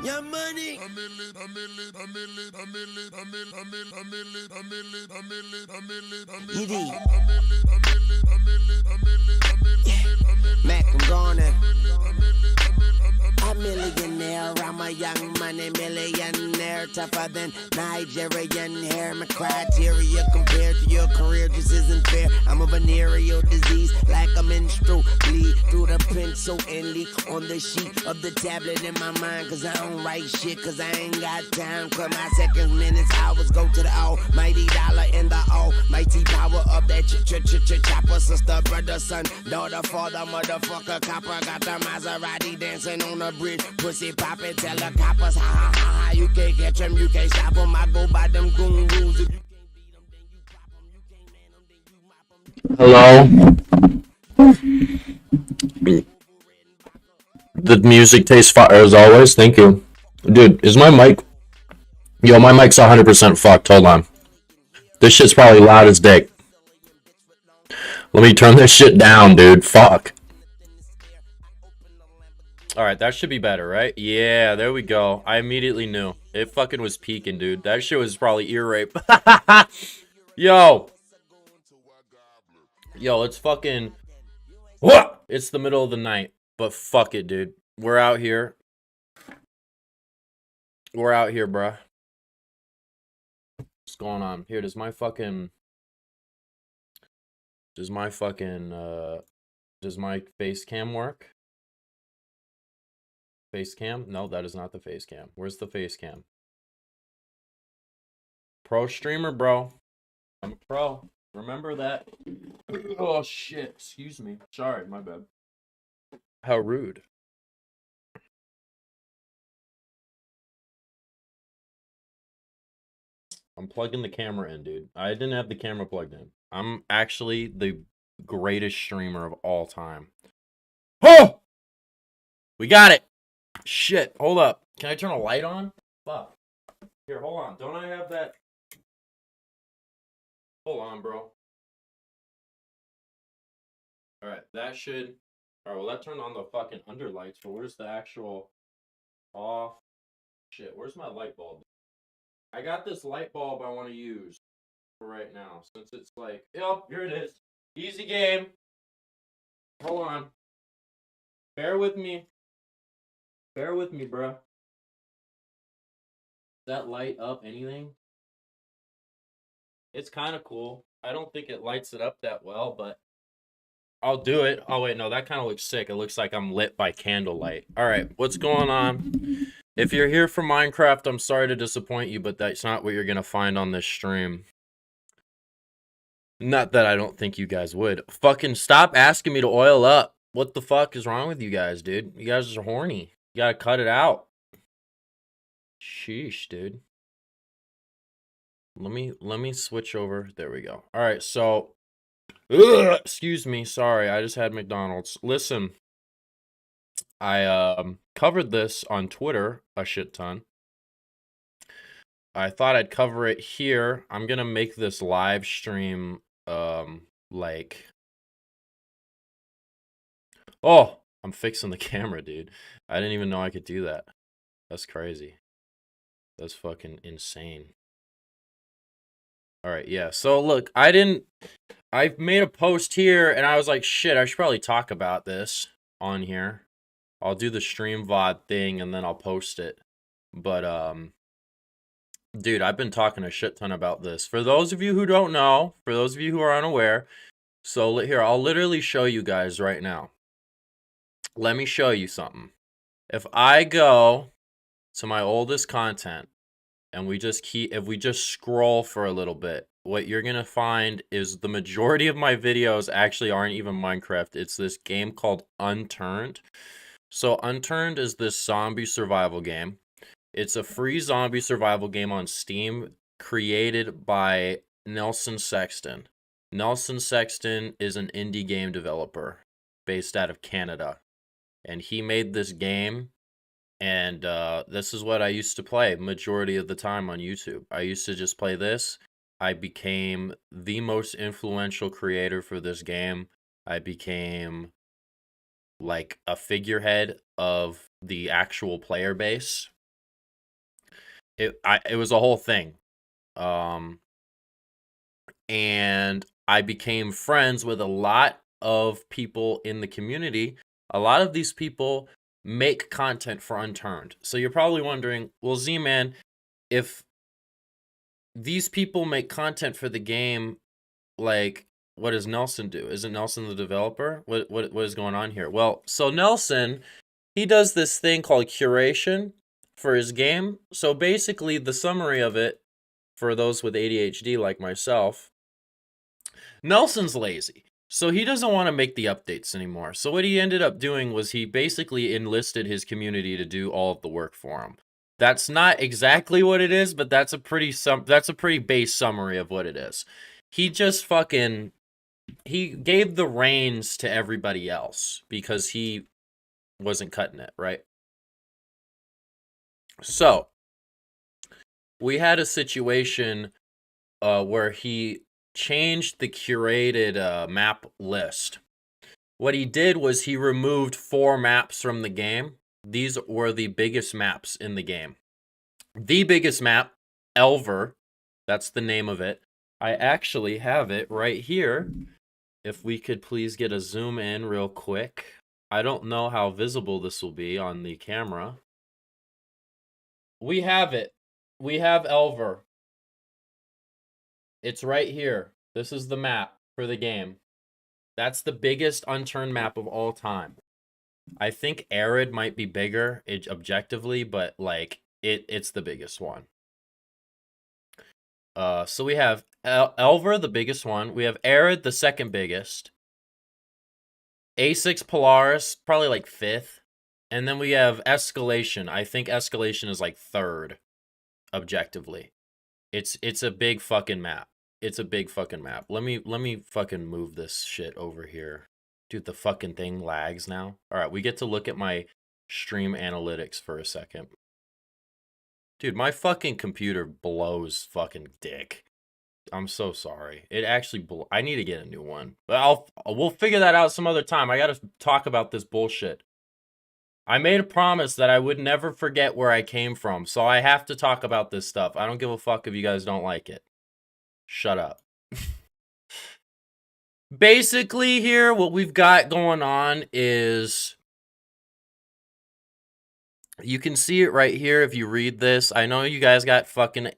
Your money. Mac, I'm gonna. A millionaire, I'm a young money millionaire, tougher than Nigerian hair. My criteria compared to your career just isn't fair. I'm a venereal disease, like a menstrual bleed through the pencil and leak on the sheet of the tablet in my mind. Cause I don't write shit, cause I ain't got time. Cause my seconds, minutes, hours go to the almighty dollar and the almighty power of that chopper. Sister, brother, son, daughter, father, motherfucker, copper. Got the Maserati dancing on the bridge, pussy poppin', tell the coppers, ha ha ha ha, you can't catch them, you can't stop them, I go by them goon rules. If you can't beat them, then you pop them, you can't man them, then you mop them. Hello? The music tastes fire as always, thank you. Dude, is my mic... Yo, my mic's 100% fucked, hold on. This shit's probably loud as dick. Let me turn this shit down, dude, fuck. Alright, that should be better, right? Yeah, there we go. I immediately knew. It fucking was peaking, dude. That shit was probably ear rape. Yo! Yo, it's fucking... What? It's the middle of the night. But fuck it, dude. We're out here. We're out here, bruh. What's going on? Here, does my face cam work? Face cam? No, that is not the face cam. Where's the face cam? Pro streamer, bro. I'm a pro. Remember that. Oh, shit. Excuse me. Sorry, my bad. How rude. I'm plugging the camera in, dude. I didn't have the camera plugged in. I'm actually the greatest streamer of all time. Oh! We got it! Shit, hold up. Can I turn a light on? Fuck. Here, hold on. Don't I have that? Hold on, bro. Alright, that should... Alright, well, that turned on the fucking underlights, but where's the actual off? Shit, where's my light bulb? I got this light bulb I want to use for right now, since it's like, yep, here it is. Easy game. Hold on. Bear with me. Bear with me, bruh. That light up anything? It's kind of cool. I don't think it lights it up that well, but I'll do it. Oh, wait, no, that kind of looks sick. It looks like I'm lit by candlelight. All right, what's going on? If you're here for Minecraft, I'm sorry to disappoint you, but that's not what you're going to find on this stream. Not that I don't think you guys would. Fucking stop asking me to oil up. What the fuck is wrong with you guys, dude? You guys are horny. You gotta cut it out. Sheesh, dude. Let me switch over. There we go. All right, so... excuse me, sorry, I just had McDonald's. Listen, I covered this on Twitter a shit ton. I thought I'd cover it here. I'm gonna make this live stream, like... Oh, I'm fixing the camera, dude. I didn't even know I could do that. That's crazy. That's fucking insane. Alright, yeah. So, look, I made a post here, and I was like, shit, I should probably talk about this on here. I'll do the stream VOD thing, and then I'll post it. But, dude, I've been talking a shit ton about this. For those of you who don't know, for those of you who are unaware, so here, I'll literally show you guys right now. Let me show you something. If I go to my oldest content, and if we just scroll for a little bit, what you're gonna find is the majority of my videos actually aren't even Minecraft. It's this game called Unturned. So Unturned is this zombie survival game. It's a free zombie survival game on Steam created by Nelson Sexton. Nelson Sexton is an indie game developer based out of Canada. And he made this game, and this is what I used to play majority of the time on YouTube. I used to just play this. I became the most influential creator for this game. I became like a figurehead of the actual player base. It was a whole thing. And I became friends with a lot of people in the community. A lot of these people make content for Unturned. So you're probably wondering, well, Z-Man, if these people make content for the game, like, what does Nelson do? Isn't Nelson the developer? What is going on here? Well, so Nelson, he does this thing called curation for his game. So basically, the summary of it, for those with ADHD like myself, Nelson's lazy. So he doesn't want to make the updates anymore. So what he ended up doing was he basically enlisted his community to do all of the work for him. That's not exactly what it is, but that's a pretty base summary of what it is. He just fucking he gave the reins to everybody else because he wasn't cutting it, right? So we had a situation where he changed the curated map list. What he did was he removed 4 maps from the game. These were the biggest maps in the game. The biggest map, Elver, that's the name of it. I actually have it right here. If we could please get a zoom in real quick. I don't know how visible this will be on the camera. We have it. We have Elver. It's right here. This is the map for the game. That's the biggest Unturned map of all time. I think Arid might be bigger objectively, but like it's the biggest one. So we have Elver, the biggest one. We have Arid, the second biggest. A6 Polaris, probably like 5th. And then we have Escalation. I think Escalation is like 3rd, objectively. It's a big fucking map. It's a big fucking map. Let me fucking move this shit over here. Dude, the fucking thing lags now. All right, we get to look at my stream analytics for a second. Dude, my fucking computer blows fucking dick. I'm so sorry. It actually I need to get a new one. But we'll figure that out some other time. I got to talk about this bullshit. I made a promise that I would never forget where I came from, so I have to talk about this stuff. I don't give a fuck if you guys don't like it. Shut up. Basically here, what we've got going on is, you can see it right here if you read this. I know you guys got fucking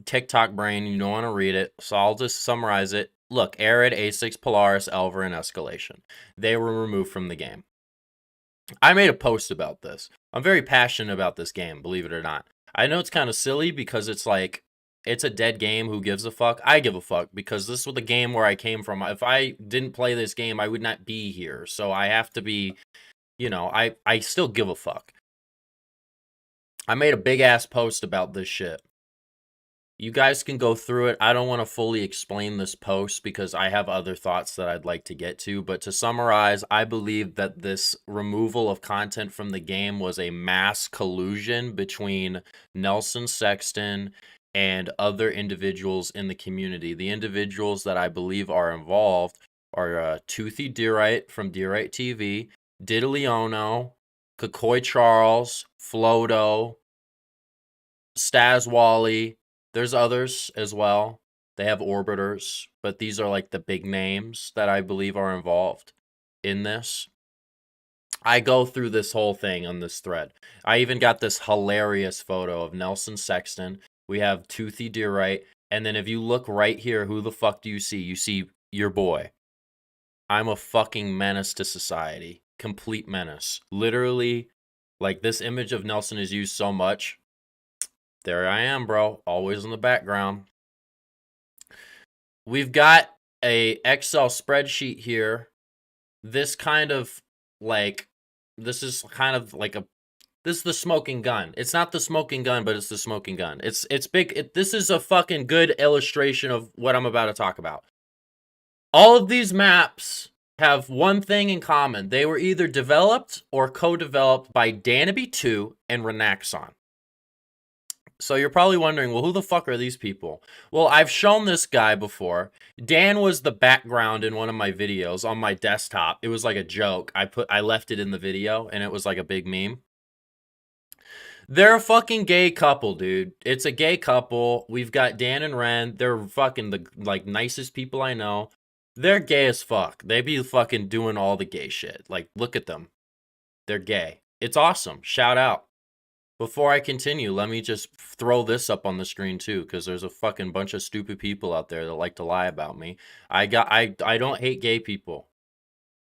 TikTok brain, you don't want to read it, so I'll just summarize it. Look, Arid, A6, Polaris, Elver, and Escalation. They were removed from the game. I made a post about this. I'm very passionate about this game, believe it or not. I know it's kind of silly because it's like, it's a dead game. Who gives a fuck? I give a fuck because this was the game where I came from. If I didn't play this game, I would not be here. So I have to be, you know, I still give a fuck. I made a big ass post about this shit. You guys can go through it. I don't want to fully explain this post because I have other thoughts that I'd like to get to. But to summarize, I believe that this removal of content from the game was a mass collusion between Nelson Sexton and other individuals in the community. The individuals that I believe are involved are Toothy Deerite from Deerite TV, Diddleyono, Kakoi Charles, Flodo, Staz Wally. There's others as well. They have orbiters, but these are like the big names that I believe are involved in this. I go through this whole thing on this thread. I even got this hilarious photo of Nelson Sexton. We have Toothy Deerite. And then if you look right here, who the fuck do you see? You see your boy. I'm a fucking menace to society. Complete menace. Literally, like, this image of Nelson is used so much. There I am, bro. Always in the background. We've got a Excel spreadsheet here. This kind of like, this is the smoking gun. It's not the smoking gun, but it's the smoking gun. It's big. This is a fucking good illustration of what I'm about to talk about. All of these maps have one thing in common. They were either developed or co-developed by Danaby2 and Renaxon. So you're probably wondering, well, who the fuck are these people? Well, I've shown this guy before. Dan was the background in one of my videos on my desktop. It was like a joke. I left it in the video and it was like a big meme. They're a fucking gay couple, dude. It's a gay couple. We've got Dan and Ren. They're fucking the like nicest people I know. They're gay as fuck. They be fucking doing all the gay shit. Like, look at them. They're gay. It's awesome. Shout out. Before I continue, let me just throw this up on the screen too, because there's a fucking bunch of stupid people out there that like to lie about me. I don't hate gay people.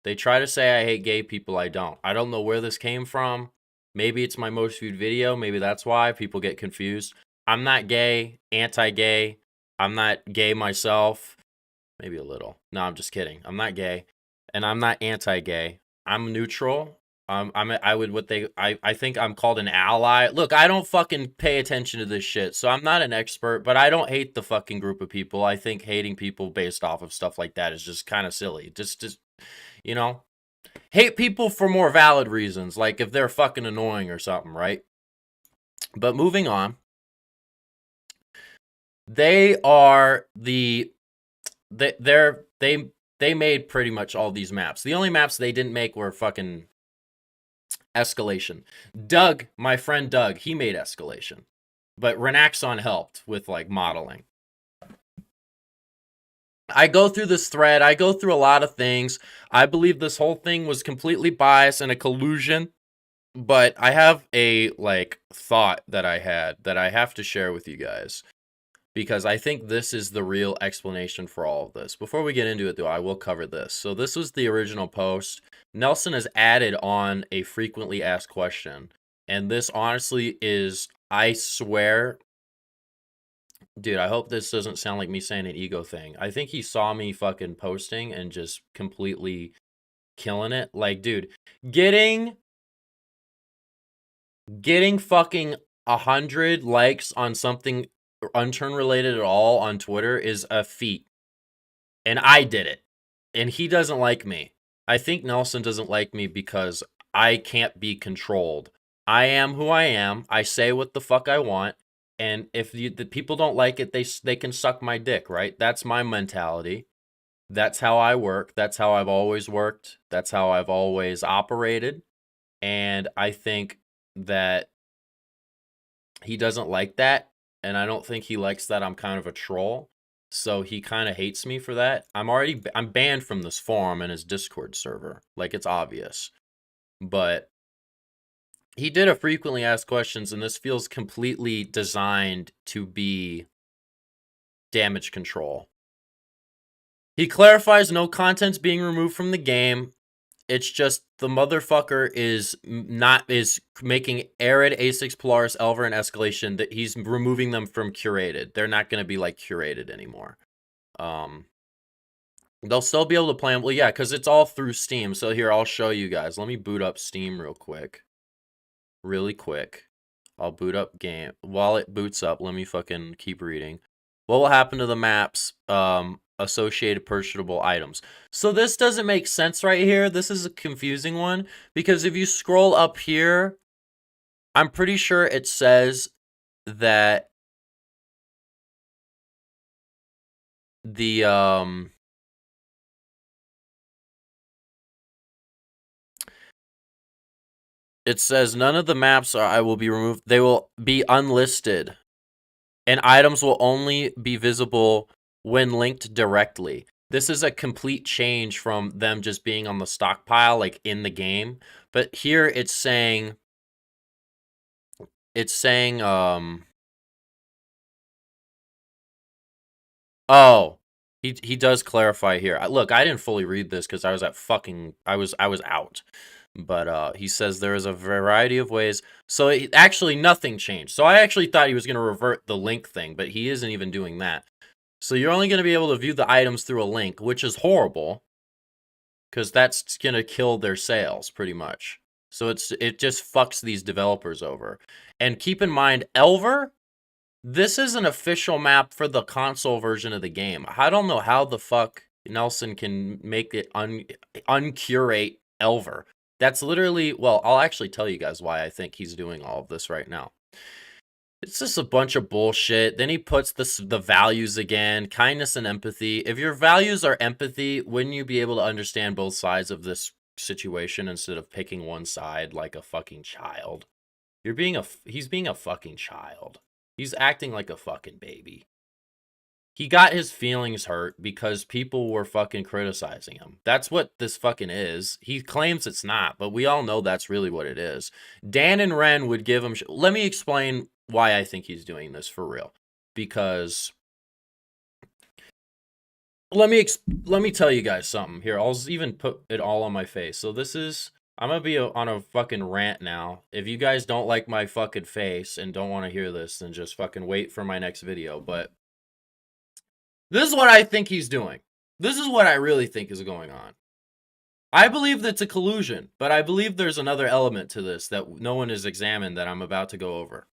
They try to say I hate gay people. I don't. I don't know where this came from. Maybe it's my most viewed video. Maybe that's why people get confused. I'm not gay, anti-gay. I'm not gay myself. Maybe a little. No, I'm just kidding. I'm not gay, and I'm not anti-gay. I'm neutral. I think I'm called an ally. Look, I don't fucking pay attention to this shit, so I'm not an expert, but I don't hate the fucking group of people. I think hating people based off of stuff like that is just kind of silly. Just, you know, hate people for more valid reasons, like if they're fucking annoying or something, right? But moving on, they made pretty much all these maps. The only maps they didn't make were fucking Escalation. Doug, my friend Doug, he made Escalation. But Renaxon helped with like modeling. I go through this thread. I go through a lot of things. I believe this whole thing was completely biased and a collusion. But I have a like thought that I had that I have to share with you guys, because I think this is the real explanation for all of this. Before we get into it, though, I will cover this. So this was the original post. Nelson has added on a frequently asked question. And this honestly is, I swear, dude, I hope this doesn't sound like me saying an ego thing. I think he saw me fucking posting and just completely killing it. Like, dude, getting fucking 100 likes on something Unturned related at all on Twitter is a feat. And I did it. And he doesn't like me. I think Nelson doesn't like me because I can't be controlled. I am who I am. I say what the fuck I want. And if the people don't like it, they can suck my dick, right? That's my mentality. That's how I work. That's how I've always worked. That's how I've always operated. And I think that he doesn't like that. And I don't think he likes that I'm kind of a troll. So he kind of hates me for that. I'm banned from this forum and his Discord server. Like, it's obvious. But he did a frequently asked questions, and this feels completely designed to be damage control. He clarifies no content's being removed from the game. It's just the motherfucker is making Arid, A6 Polaris, Elver, and Escalation, that he's removing them from curated. They're not going to be like curated anymore. They'll still be able to play them. Well, yeah, because it's all through Steam. So here, I'll show you guys. Let me boot up Steam real quick. Really quick. I'll boot up game. While it boots up, let me fucking keep reading. What will happen to the maps? Associated purchasable items. So this doesn't make sense right here. This is a confusing one, because if you scroll up here, I'm pretty sure it says that the it says none of the maps I will be removed. They will be unlisted, and items will only be visible when linked directly. This is a complete change from them just being on the stockpile, like in the game. But here it's saying, oh, he does clarify here. Look, I didn't fully read this because I was I was out. But he says there is a variety of ways. So actually nothing changed. So I actually thought he was going to revert the link thing, but he isn't even doing that. So you're only going to be able to view the items through a link, which is horrible, because that's going to kill their sales pretty much. So it just fucks these developers over. And keep in mind, Elver, this is an official map for the console version of the game. I don't know how the fuck Nelson can make it uncurate Elver. That's literally, well, I'll actually tell you guys why I think he's doing all of this right now. It's just a bunch of bullshit. Then he puts the values again, kindness and empathy. If your values are empathy, wouldn't you be able to understand both sides of this situation instead of picking one side like a fucking child? He's being a fucking child. He's acting like a fucking baby. He got his feelings hurt because people were fucking criticizing him. That's what this fucking is. He claims it's not, but we all know that's really what it is. Dan and Ren would give him... Let me explain why I think he's doing this for real. Because... Let me tell you guys something. Here, I'll even put it all on my face. So this is... I'm gonna be on a fucking rant now. If you guys don't like my fucking face and don't want to hear this, then just fucking wait for my next video. But... this is what I think he's doing. This is what I really think is going on. I believe that's a collusion, but I believe there's another element to this that no one has examined that I'm about to go over.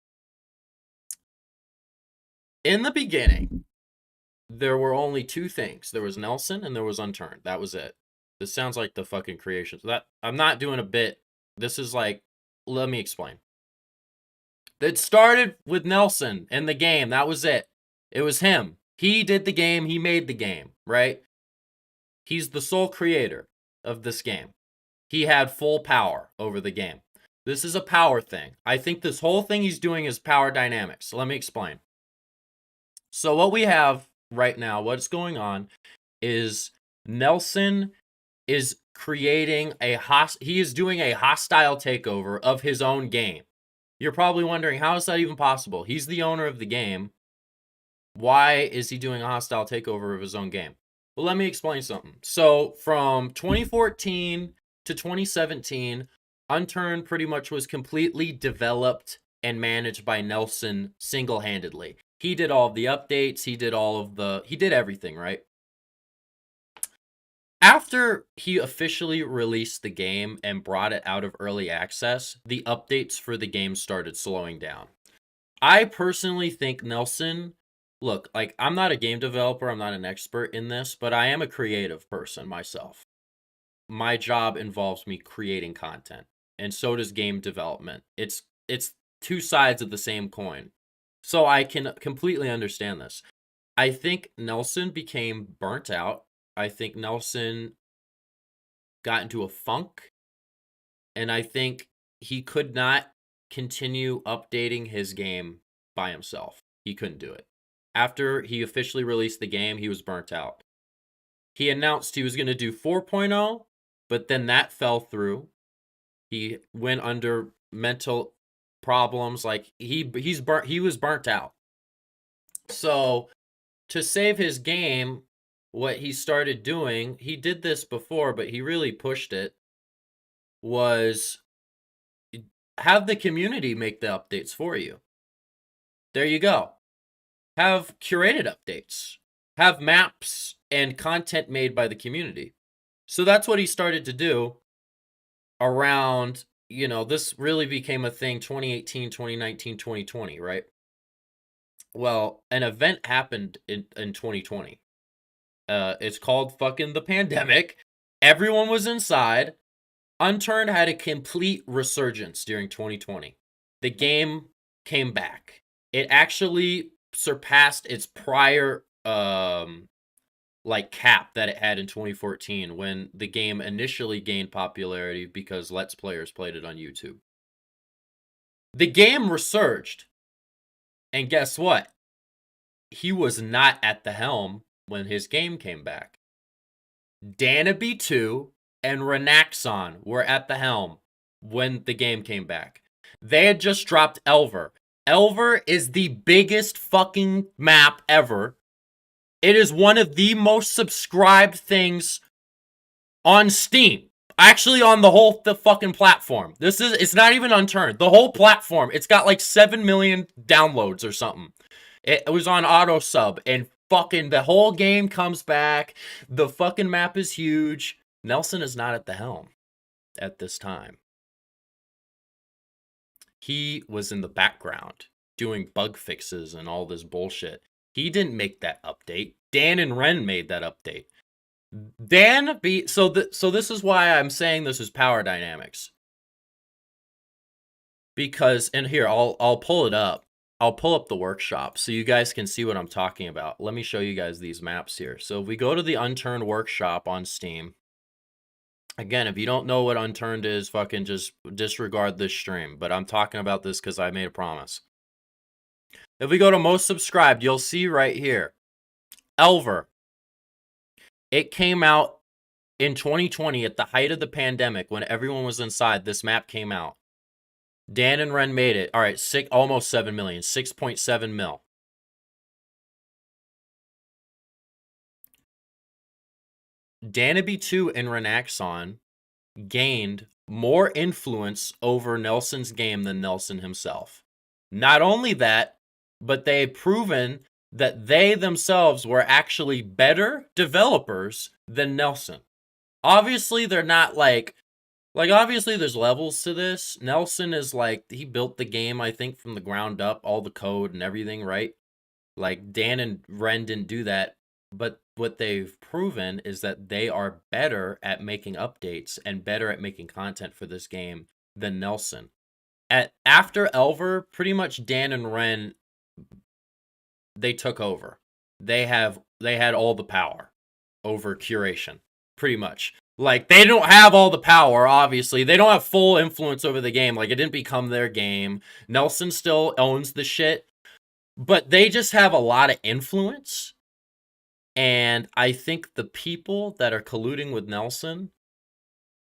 In the beginning, there were only two things. There was Nelson and there was Unturned. That was it. This sounds like the fucking creations. I'm not doing a bit. This is like, let me explain. It started with Nelson in the game. That was it. It was him. He did the game, he made the game, right? He's the sole creator of this game. He had full power over the game. This is a power thing. I think this whole thing he's doing is power dynamics. So let me explain. So what we have right now, what's going on, is Nelson is creating he is doing a hostile takeover of his own game. You're probably wondering, how is that even possible? He's the owner of the game. Why is he doing a hostile takeover of his own game? Well, let me explain something. So from 2014 to 2017, Unturned pretty much was completely developed and managed by Nelson single-handedly. He did all of the updates. He did everything, right? After he officially released the game and brought it out of early access, the updates for the game started slowing down. I personally think Nelson... Look, like, I'm not a game developer, I'm not an expert in this, but I am a creative person myself. My job involves me creating content, and so does game development. It's two sides of the same coin. So I can completely understand this. I think Nelson became burnt out. I think Nelson got into a funk, and I think he could not continue updating his game by himself. He couldn't do it. After he officially released the game, he was burnt out. He announced he was going to do 4.0, but then that fell through. He went under mental problems. Like, he was burnt out. So, to save his game, what he started doing, he did this before, but he really pushed it, was have the community make the updates for you. There you go. Have curated updates, have maps and content made by the community. So that's what he started to do around, this really became a thing 2018, 2019, 2020, right? Well, an event happened in 2020. It's called fucking the pandemic. Everyone was inside. Unturned had a complete resurgence during 2020. The game came back. It actually surpassed its prior cap that it had in 2014 when the game initially gained popularity because Let's Players played it on YouTube. The game resurged. And guess what? He was not at the helm when his game came back. Danaby2 and Renaxon were at the helm when the game came back. They had just dropped Elver. Elver is the biggest fucking map ever. It is one of the most subscribed things on Steam. Actually, on the fucking platform. It's not even Unturned. The whole platform. It's got like 7 million downloads or something. It was on auto sub, and fucking the whole game comes back. The fucking map is huge. Nelson is not at the helm at this time. He was in the background doing bug fixes and all this bullshit. He didn't make that update. Dan and Ren made that update. So this is why I'm saying this is power dynamics. Because, and here, I'll pull it up. I'll pull up the workshop so you guys can see what I'm talking about. Let me show you guys these maps here. So if we go to the Unturned workshop on Steam, again, if you don't know what Unturned is, fucking just disregard this stream. But I'm talking about this because I made a promise. If we go to most subscribed, you'll see right here, Elver. It came out in 2020 at the height of the pandemic when everyone was inside. This map came out. Dan and Ren made it. All right, almost 7 million, 6.7 mil. Danaby2 and Renaxon gained more influence over Nelson's game than Nelson himself. Not only that, but they've proven that they themselves were actually better developers than Nelson. Obviously, they're not like obviously there's levels to this. Nelson is like, he built the game, I think, from the ground up, all the code and everything, right? Like, Dan and Ren didn't do that. But what they've proven is that they are better at making updates and better at making content for this game than Nelson. After Elver, pretty much Dan and Ren, they took over. They had all the power over curation, pretty much. Like, they don't have all the power, obviously. They don't have full influence over the game. Like, it didn't become their game. Nelson still owns the shit. But they just have a lot of influence. And I think the people that are colluding with Nelson,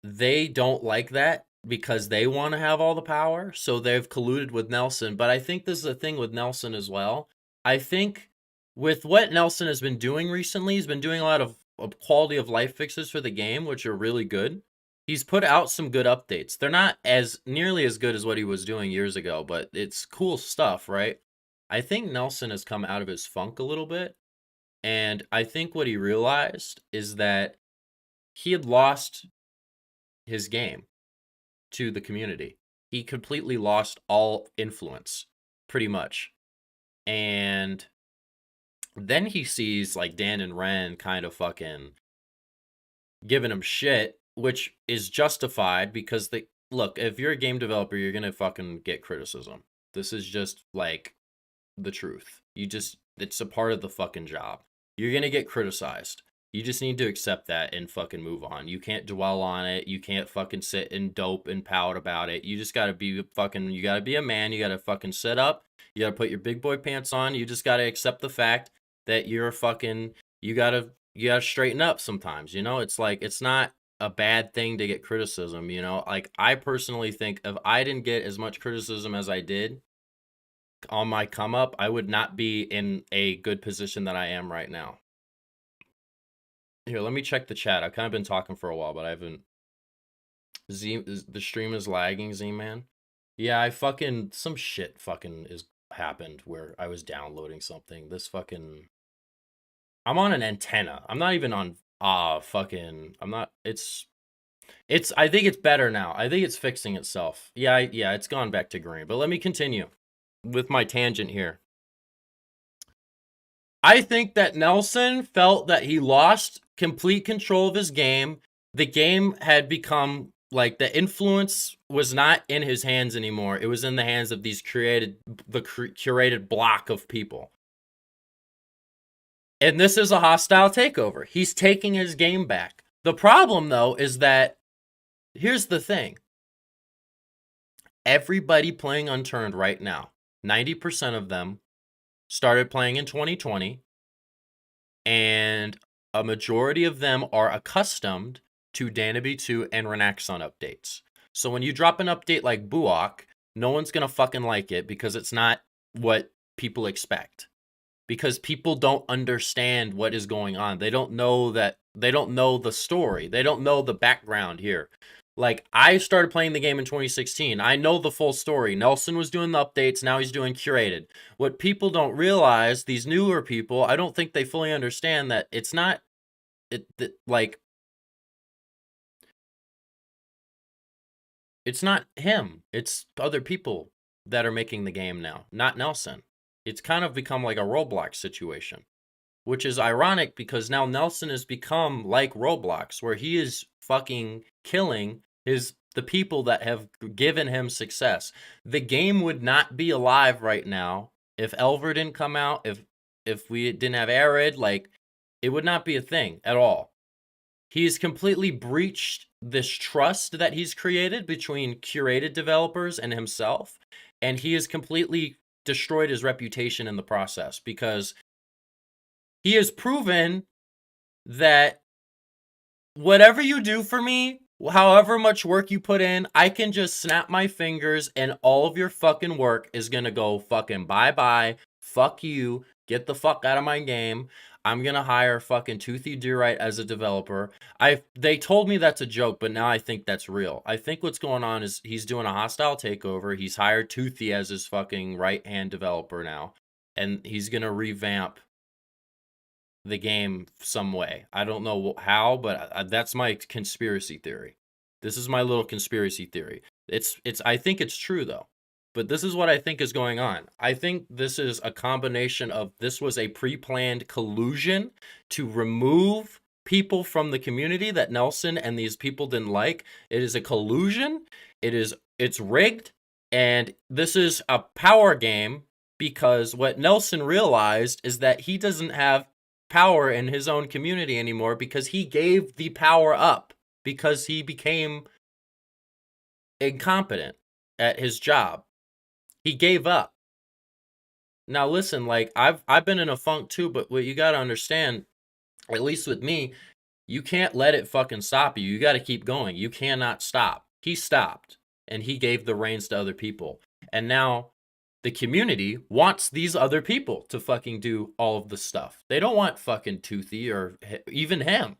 they don't like that because they want to have all the power. So they've colluded with Nelson. But I think this is a thing with Nelson as well. I think with what Nelson has been doing recently, he's been doing a lot of quality of life fixes for the game, which are really good. He's put out some good updates. They're not nearly as good as what he was doing years ago, but it's cool stuff, right? I think Nelson has come out of his funk a little bit. And I think what he realized is that he had lost his game to the community. He completely lost all influence, pretty much. And then he sees like Dan and Ren kind of fucking giving him shit, which is justified because look, if you're a game developer, you're gonna fucking get criticism. This is just like the truth. It's a part of the fucking job. You're gonna get criticized. You just need to accept that and fucking move on. You can't dwell on it. You can't fucking sit and dope and pout about it. You just gotta be you gotta be a man. You gotta fucking sit up. You gotta put your big boy pants on. You just gotta accept the fact that you're fucking, you gotta straighten up sometimes, you know? It's like, it's not a bad thing to get criticism, you know? Like, I personally think if I didn't get as much criticism as I did on my come up, I would not be in a good position that I am right now. Here, let me check the chat. I've kind of been talking for a while, but I haven't. The stream is lagging, Z-Man. Yeah, some shit fucking happened where I was downloading something. I'm on an antenna. I'm not even on I'm not, I think it's better now. I think it's fixing itself. Yeah, it's gone back to green. But let me continue with my tangent here. I think that Nelson felt that he lost complete control of his game. The game had become like, the influence was not in his hands anymore. It was in the hands of the curated block of people. And this is a hostile takeover. He's taking his game back. The problem, though, is that here's the thing. Everybody playing Unturned right now, 90% of them started playing in 2020, and a majority of them are accustomed to Danaby2 and Renaxon updates. So when you drop an update like Buok, no one's gonna fucking like it because it's not what people expect. Because people don't understand what is going on. They don't know the story. They don't know the background here. Like, I started playing the game in 2016. I know the full story. Nelson was doing the updates. Now he's doing curated. What people don't realize, these newer people, I don't think they fully understand that it's not, it's not him. It's other people that are making the game now, not Nelson. It's kind of become like a Roblox situation, which is ironic because now Nelson has become like Roblox, where he is fucking killing the people that have given him success. The game would not be alive right now if Elver didn't come out, if we didn't have Arid, like, it would not be a thing at all. He's completely breached this trust that he's created between curated developers and himself, and he has completely destroyed his reputation in the process, because he has proven that whatever you do for me, however much work you put in, I can just snap my fingers and all of your fucking work is gonna go fucking bye-bye. Fuck you. Get the fuck out of my game. I'm gonna hire fucking Toothy Do-Right as a developer. They told me that's a joke, but now I think that's real. I think what's going on is he's doing a hostile takeover. He's hired Toothy as his fucking right-hand developer now, and he's gonna revamp the game some way. I don't know how, but that's my conspiracy theory. This is my little conspiracy theory. I think it's true though. But this is what I think is going on. I think this is a combination of, this was a pre-planned collusion to remove people from the community that Nelson and these people didn't like. It is a collusion. It's rigged, and this is a power game, because what Nelson realized is that he doesn't have power in his own community anymore, because he gave the power up because he became incompetent at his job. He gave up. Now listen, like, I've been in a funk too, but what you got to understand, at least with me, you can't let it fucking stop you. You got to keep going. You cannot stop. He stopped, and he gave the reins to other people. And now the community wants these other people to fucking do all of the stuff. They don't want fucking Toothy or even him.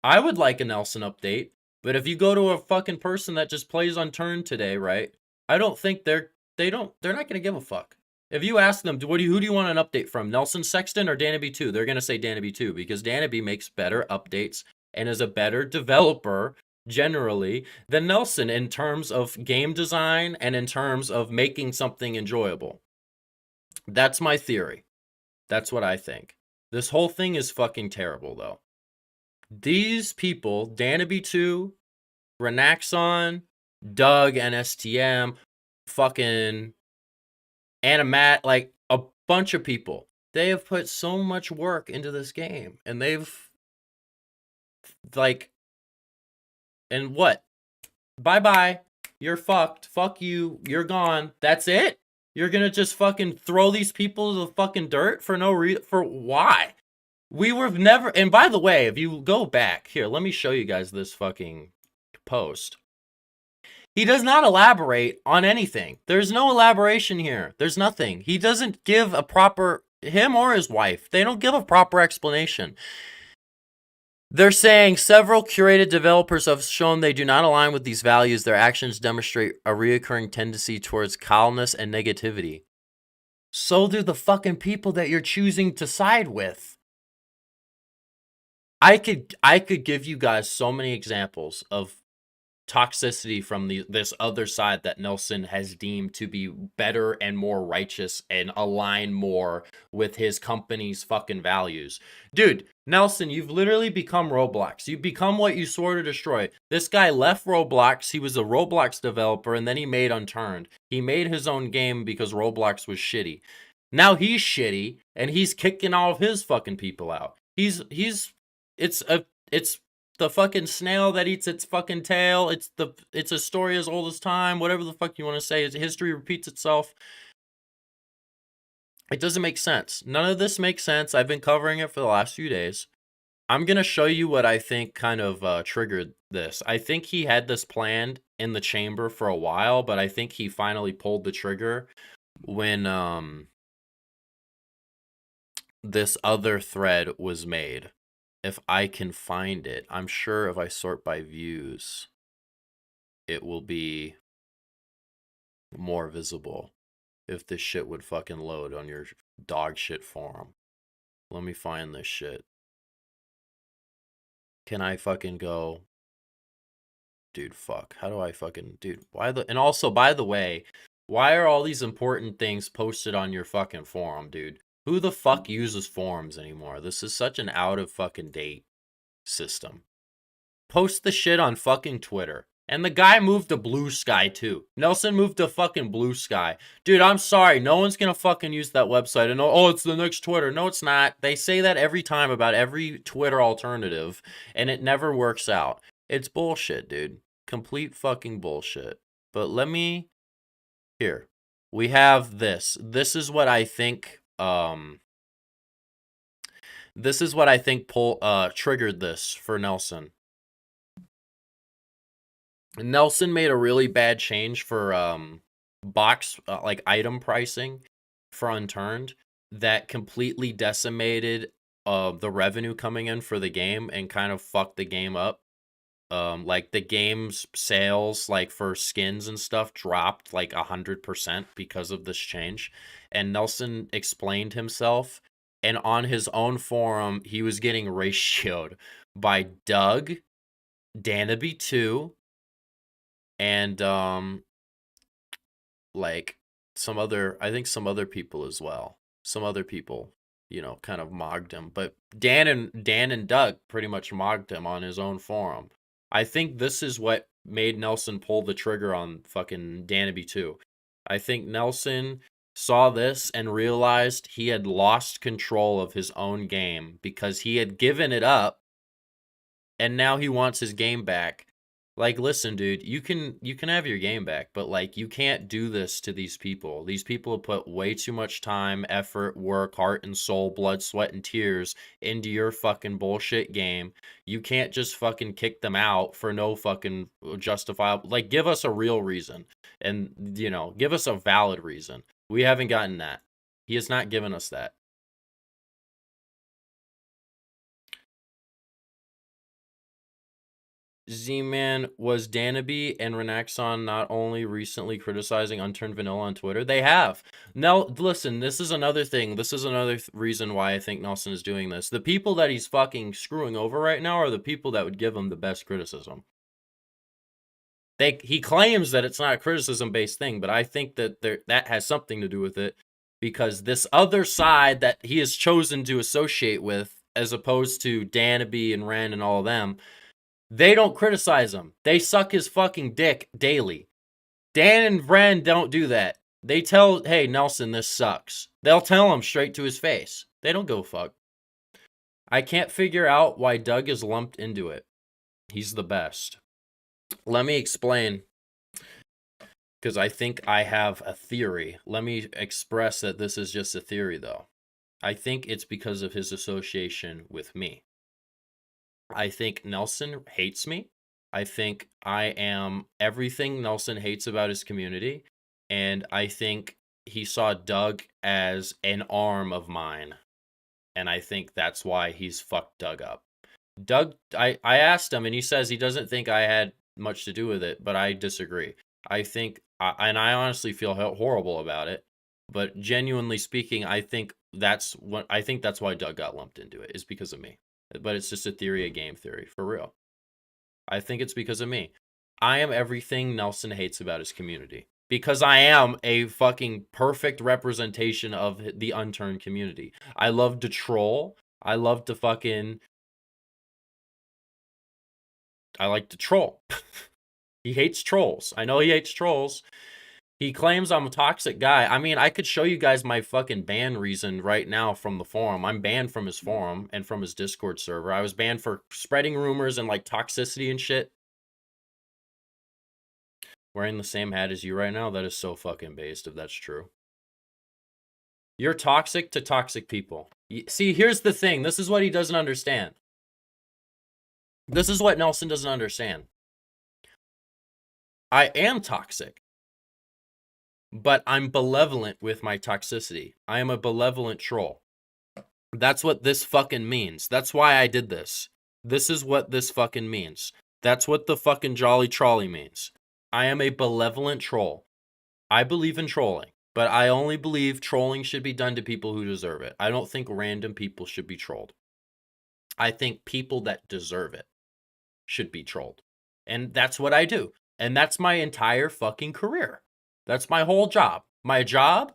I would like a Nelson update, but if you go to a fucking person that just plays on turn today, right? I don't think they're not going to give a fuck. If you ask them, who do you want an update from, Nelson Sexton or Danaby2? They're going to say Danaby2, because Danaby makes better updates and is a better developer generally than Nelson in terms of game design and in terms of making something enjoyable. That's my theory. That's what I think. This whole thing is fucking terrible though. These people, Danaby2, Renaxon, Doug and STM, fucking Animat, like a bunch of people, they have put so much work into this game, and they've like, and what? Bye-bye. You're fucked. Fuck you. You're gone. That's it? You're gonna just fucking throw these people to the fucking dirt for no reason? For why? We were never, and by the way, if you go back here, let me show you guys this fucking post. He does not elaborate on anything. There's no elaboration here. There's nothing. He doesn't give a proper, him or his wife, they don't give a proper explanation. They're saying several curated developers have shown they do not align with these values. Their actions demonstrate a reoccurring tendency towards calmness and negativity. So do the fucking people that you're choosing to side with. I could give you guys so many examples of toxicity from this other side that Nelson has deemed to be better and more righteous and align more with his company's fucking values. Dude, Nelson, you've literally become Roblox. You've become what you swore to destroy. This guy left Roblox. He was a Roblox developer, and then he made Unturned. He made his own game because Roblox was shitty. Now he's shitty, and he's kicking all of his fucking people out. It's the fucking snail that eats its fucking tail. It's a story as old as time. Whatever the fuck you want to say. History repeats itself. It doesn't make sense. None of this makes sense. I've been covering it for the last few days. I'm going to show you what I think kind of triggered this. I think he had this planned in the chamber for a while, but I think he finally pulled the trigger when this other thread was made. If I can find it, I'm sure if I sort by views, it will be more visible. If this shit would fucking load on your dog shit forum. Let me find this shit. Can I fucking go? Dude, fuck. How do I fucking... Dude, why the... And also, by the way, why are all these important things posted on your fucking forum, dude? Who the fuck uses forums anymore? This is such an out of fucking date system. Post the shit on fucking Twitter. And the guy moved to Blue Sky too. Nelson moved to fucking Blue Sky. Dude, I'm sorry. No one's gonna fucking use that website and oh, it's the next Twitter. No, it's not. They say that every time about every Twitter alternative, and it never works out. It's bullshit, dude. Complete fucking bullshit. But let me... Here. We have this. This is what I think... This is what I think triggered this for Nelson. Nelson made a really bad change for box like item pricing for Unturned that completely decimated the revenue coming in for the game and kind of fucked the game up. Like the game's sales like for skins and stuff dropped like 100% because of this change. And Nelson explained himself, and on his own forum he was getting ratioed by Doug, Danaby2, and like some other people as well. Some other people, you know, kind of mogged him, but Dan and Doug pretty much mogged him on his own forum. I think this is what made Nelson pull the trigger on fucking Danaby2. I think Nelson saw this and realized he had lost control of his own game because he had given it up, and now he wants his game back. Like, listen, dude, you can have your game back, but like you can't do this to these people. These people have put way too much time, effort, work, heart and soul, blood, sweat and tears into your fucking bullshit game. You can't just fucking kick them out for no fucking justifiable. Like, give us a real reason, and you know, give us a valid reason. We haven't gotten that. He has not given us that. Z-Man, was Danaby and Renaxon not only recently criticizing Unturned Vanilla on Twitter? They have. Now, listen, this is another thing. This is another reason why I think Nelson is doing this. The people that he's fucking screwing over right now are the people that would give him the best criticism. He claims that it's not a criticism-based thing, but I think that that has something to do with it, because this other side that he has chosen to associate with, as opposed to Danaby and Ren and all of them, they don't criticize him. They suck his fucking dick daily. Dan and Ren don't do that. They tell, hey, Nelson, this sucks. They'll tell him straight to his face. They don't go fuck. I can't figure out why Doug is lumped into it. He's the best. Let me explain, because I think I have a theory. Let me express that this is just a theory, though. I think it's because of his association with me. I think Nelson hates me. I think I am everything Nelson hates about his community. And I think he saw Doug as an arm of mine. And I think that's why he's fucked Doug up. Doug, I asked him, and he says he doesn't think I had much to do with it, but I disagree. I think, and I honestly feel horrible about it, but genuinely speaking, I think that's why Doug got lumped into it, is because of me. But it's just a theory, a game theory, for real. I think it's because of me. I am everything Nelson hates about his community, because I am a fucking perfect representation of the Unturned community. I love to troll. I like to troll. He hates trolls. I know he hates trolls. He claims I'm a toxic guy. I mean, I could show you guys my fucking ban reason right now from the forum. I'm banned from his forum and from his Discord server. I was banned for spreading rumors and like toxicity and shit. Wearing the same hat as you right now? That is so fucking based, if that's true. You're toxic to toxic people. See, here's the thing. This is what he doesn't understand. This is what Nelson doesn't understand. I am toxic, but I'm benevolent with my toxicity. I am a benevolent troll. That's what this fucking means. That's why I did this. This is what this fucking means. That's what the fucking Jolly Trolley means. I am a benevolent troll. I believe in trolling, but I only believe trolling should be done to people who deserve it. I don't think random people should be trolled. I think people that deserve it should be trolled. And that's what I do. And that's my entire fucking career. That's my whole job. My job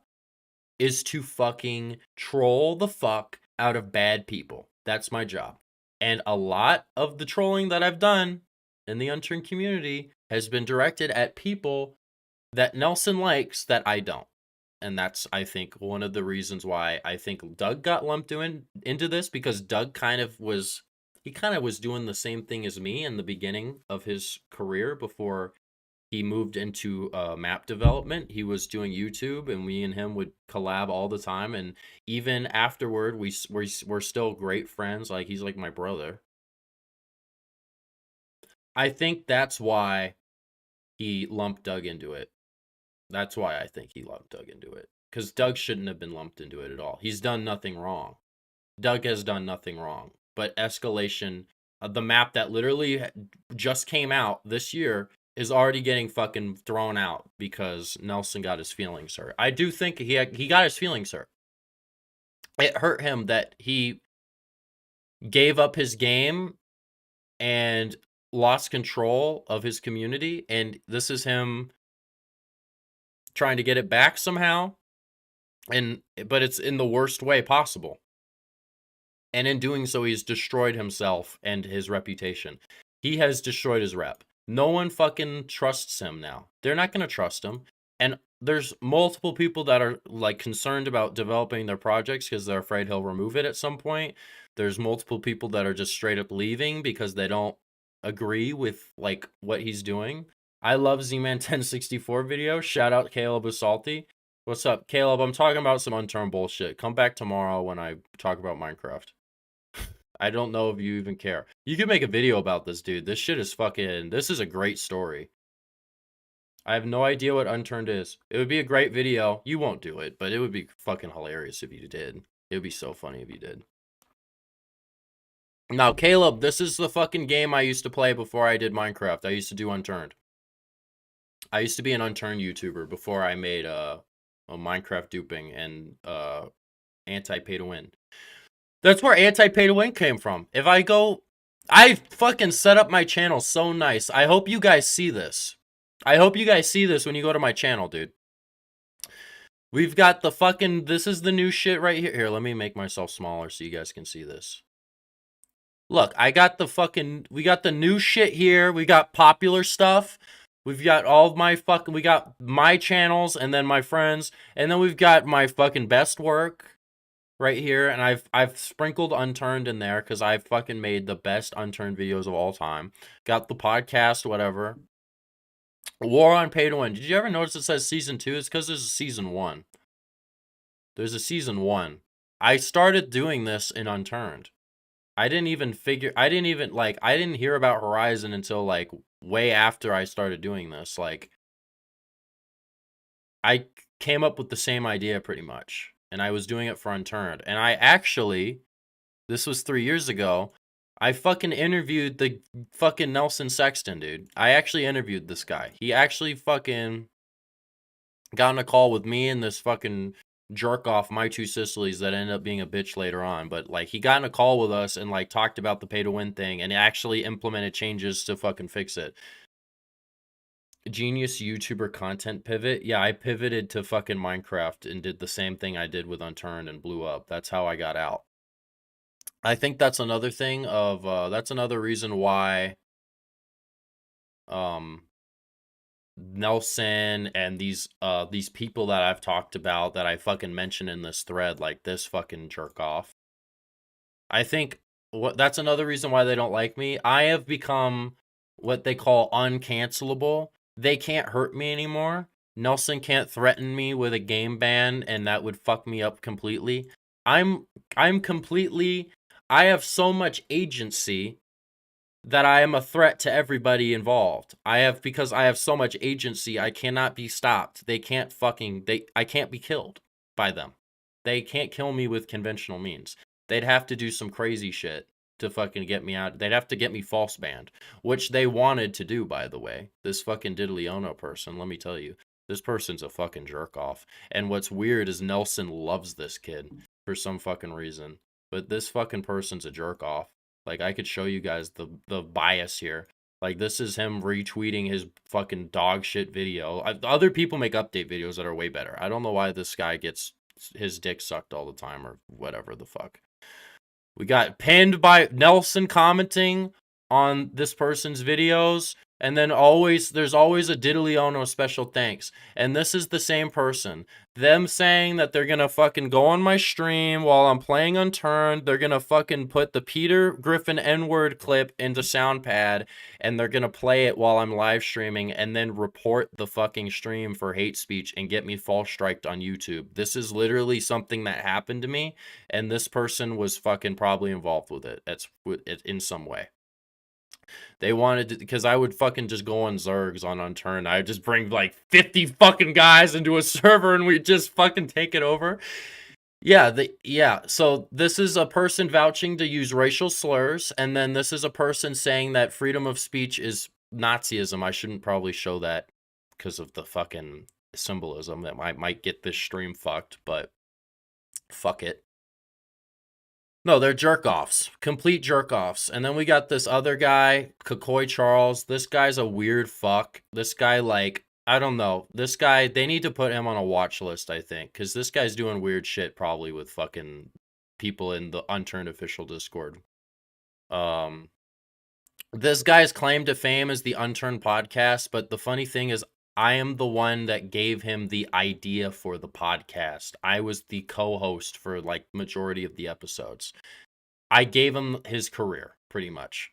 is to fucking troll the fuck out of bad people. That's my job. And a lot of the trolling that I've done in the Unturned community has been directed at people that Nelson likes that I don't. And that's, I think, one of the reasons why I think Doug got lumped into this, because Doug kind of was doing the same thing as me in the beginning of his career before he moved into map development. He was doing YouTube, and we and him would collab all the time. And even afterward, we're still great friends. Like, he's like my brother. I think that's why he lumped Doug into it. That's why I think he lumped Doug into it. Because Doug shouldn't have been lumped into it at all. He's done nothing wrong. Doug has done nothing wrong. But Escalation, the map that literally just came out this year, is already getting fucking thrown out because Nelson got his feelings hurt. I do think he got his feelings hurt. It hurt him that he gave up his game and lost control of his community, and this is him trying to get it back somehow, but it's in the worst way possible. And in doing so, he's destroyed himself and his reputation. He has destroyed his rep. No one fucking trusts him now. They're not going to trust him. And there's multiple people that are like concerned about developing their projects because they're afraid he'll remove it at some point. There's multiple people that are just straight up leaving because they don't agree with like what he's doing. I love Z-Man 1064 video. Shout out Caleb Assalti. What's up, Caleb? I'm talking about some Unturned bullshit. Come back tomorrow when I talk about Minecraft. I don't know if you even care. You can make a video about this, dude. This shit is fucking... This is a great story. I have no idea what Unturned is. It would be a great video. You won't do it, but it would be fucking hilarious if you did. It would be so funny if you did. Now, Caleb, this is the fucking game I used to play before I did Minecraft. I used to do Unturned. I used to be an Unturned YouTuber before I made a Minecraft duping and anti-pay-to-win. That's where anti-pay-to-win came from. I fucking set up my channel so nice. I hope you guys see this. I hope you guys see this when you go to my channel, dude. We've got the fucking... This is the new shit right here. Here, let me make myself smaller so you guys can see this. Look, I got the fucking... We got the new shit here. We got popular stuff. We've got all of my fucking... We got my channels and then my friends. And then we've got my fucking best work right here. And I've sprinkled Unturned in there because I've fucking made the best Unturned videos of all time. Got the podcast, whatever. War on Pay to Win. Did you ever notice it says Season 2? It's because there's a Season 1. There's a Season 1. I started doing this in Unturned. I didn't hear about Horizon until, like, way after I started doing this. Like, I came up with the same idea, pretty much. And I was doing it for Unturned. And I actually, this was 3 years ago, I fucking interviewed the fucking Nelson Sexton, dude. I actually interviewed this guy. He actually fucking got on a call with me and this fucking jerk off, My Two Sicilies, that ended up being a bitch later on. But, like, he got in a call with us and, like, talked about the pay-to-win thing and actually implemented changes to fucking fix it. Genius YouTuber content pivot. Yeah, I pivoted to fucking Minecraft and did the same thing I did with Unturned and blew up. That's how I got out. I think that's another thing of, that's another reason why, Nelson and these people that I've talked about that I fucking mentioned in this thread, like this fucking jerk off. I think that's another reason why they don't like me. I have become what they call uncancelable. They can't hurt me anymore. Nelson can't threaten me with a game ban, and that would fuck me up completely. I have so much agency that I am a threat to everybody involved. Because I have so much agency, I cannot be stopped. I can't be killed by them. They can't kill me with conventional means. They'd have to do some crazy shit to fucking get me out. They'd have to get me false banned, which they wanted to do, by the way. This fucking Diddleyono person, let me tell you, this person's a fucking jerk off. And what's weird is Nelson loves this kid for some fucking reason. But this fucking person's a jerk off. Like, I could show you guys the bias here. Like, this is him retweeting his fucking dog shit video. Other people make update videos that are way better. I don't know why this guy gets his dick sucked all the time or whatever the fuck. We got pinned by Nelson commenting, on this person's videos, and then there's always a diddly oh no special thanks. And this is the same person. Them saying that they're gonna fucking go on my stream while I'm playing Unturned. They're gonna fucking put the Peter Griffin N-word clip into SoundPad, and they're gonna play it while I'm live streaming, and then report the fucking stream for hate speech and get me false striked on YouTube. This is literally something that happened to me, and this person was fucking probably involved with it. In some way. They wanted to, because I would fucking just go on Zergs on Unturned. I would just bring like 50 fucking guys into a server and we just fucking take it over. Yeah, so this is a person vouching to use racial slurs, and then this is a person saying that freedom of speech is Nazism. I shouldn't probably show that because of the fucking symbolism that might get this stream fucked, but fuck it. No, they're jerk-offs. Complete jerk-offs. And then we got this other guy, Kakoi Charles. This guy's a weird fuck. This guy, like, I don't know. This guy, they need to put him on a watch list, I think. Because this guy's doing weird shit probably with fucking people in the Unturned official Discord. This guy's claim to fame is the Unturned podcast, but the funny thing is, I am the one that gave him the idea for the podcast. I was the co-host for like majority of the episodes. I gave him his career pretty much.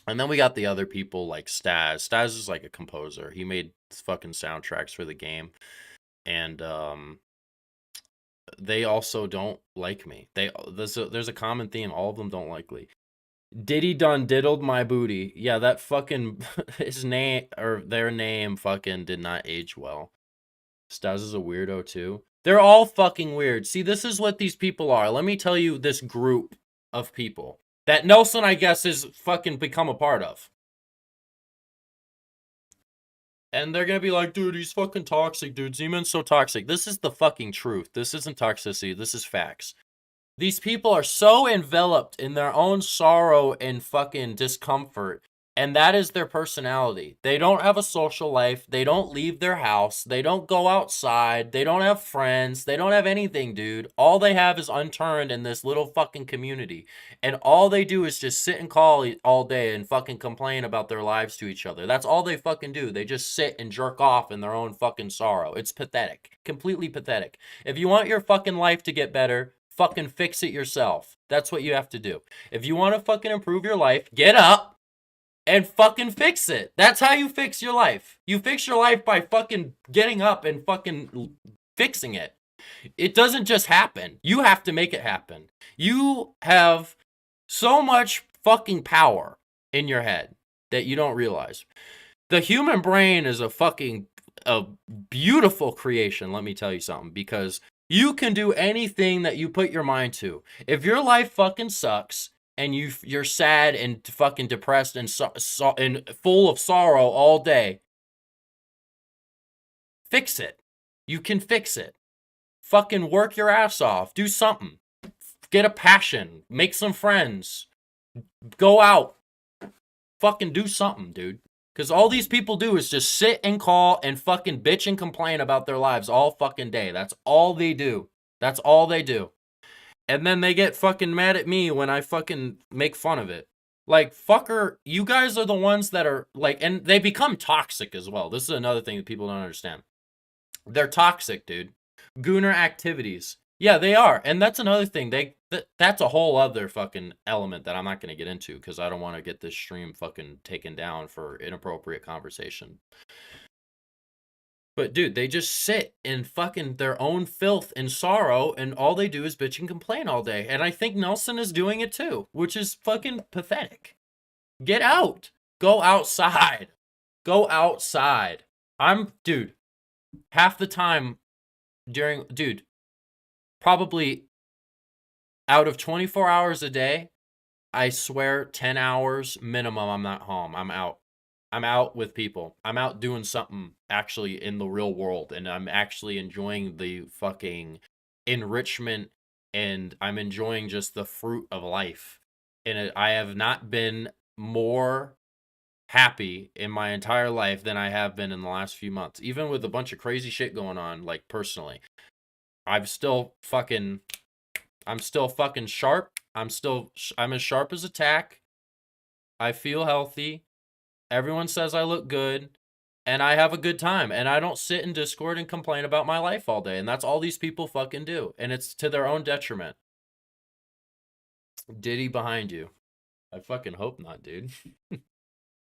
And then we got the other people like Staz. Staz is like a composer. He made fucking soundtracks for the game. And they also don't like me. There's a common theme. All of them don't like me. Diddy done diddled my booty. Yeah, that fucking his name or their name fucking did not age well. Staz is a weirdo too. They're all fucking weird. See, this is what these people are. Let me tell you this group of people that Nelson, I guess, has fucking become a part of. And they're gonna be like, dude, he's fucking toxic, dude. Z-Man's so toxic. This is the fucking truth. This isn't toxicity. This is facts. These people are so enveloped in their own sorrow and fucking discomfort, and that is their personality. They don't have a social life. They don't leave their house. They don't go outside. They don't have friends. They don't have anything, dude. All they have is Unturned in this little fucking community. And all they do is just sit and call all day and fucking complain about their lives to each other. That's all they fucking do. They just sit and jerk off in their own fucking sorrow. It's pathetic. Completely pathetic. If you want your fucking life to get better, fucking fix it yourself. That's what you have to do. If you want to fucking improve your life, get up and fucking fix it. That's how you fix your life. You fix your life by fucking getting up and fucking fixing it. It doesn't just happen. You have to make it happen. You have so much fucking power in your head that you don't realize. The human brain is a beautiful creation, let me tell you something, because you can do anything that you put your mind to. If your life fucking sucks and you're sad and fucking depressed and and full of sorrow all day, fix it. You can fix it. Fucking work your ass off. Do something. Get a passion. Make some friends. Go out. Fucking do something, dude. Because all these people do is just sit and call and fucking bitch and complain about their lives all fucking day. That's all they do. That's all they do. And then they get fucking mad at me when I fucking make fun of it. Like, fucker, you guys are the ones that are, like, and they become toxic as well. This is another thing that people don't understand. They're toxic, dude. Gooner activities. Yeah, they are. And that's another thing. That's a whole other fucking element that I'm not going to get into because I don't want to get this stream fucking taken down for inappropriate conversation. But dude, they just sit in fucking their own filth and sorrow, and all they do is bitch and complain all day. And I think Nelson is doing it too, which is fucking pathetic. Get out. Go outside. Go outside. Dude, half the time probably out of 24 hours a day, I swear 10 hours minimum I'm not home. I'm out. I'm out with people. I'm out doing something actually in the real world, and I'm actually enjoying the fucking enrichment, and I'm enjoying just the fruit of life. And I have not been more happy in my entire life than I have been in the last few months, even with a bunch of crazy shit going on, like personally. I'm still fucking sharp. I'm as sharp as a tack. I feel healthy. Everyone says I look good. And I have a good time. And I don't sit in Discord and complain about my life all day. And that's all these people fucking do. And it's to their own detriment. Diddy behind you. I fucking hope not, dude.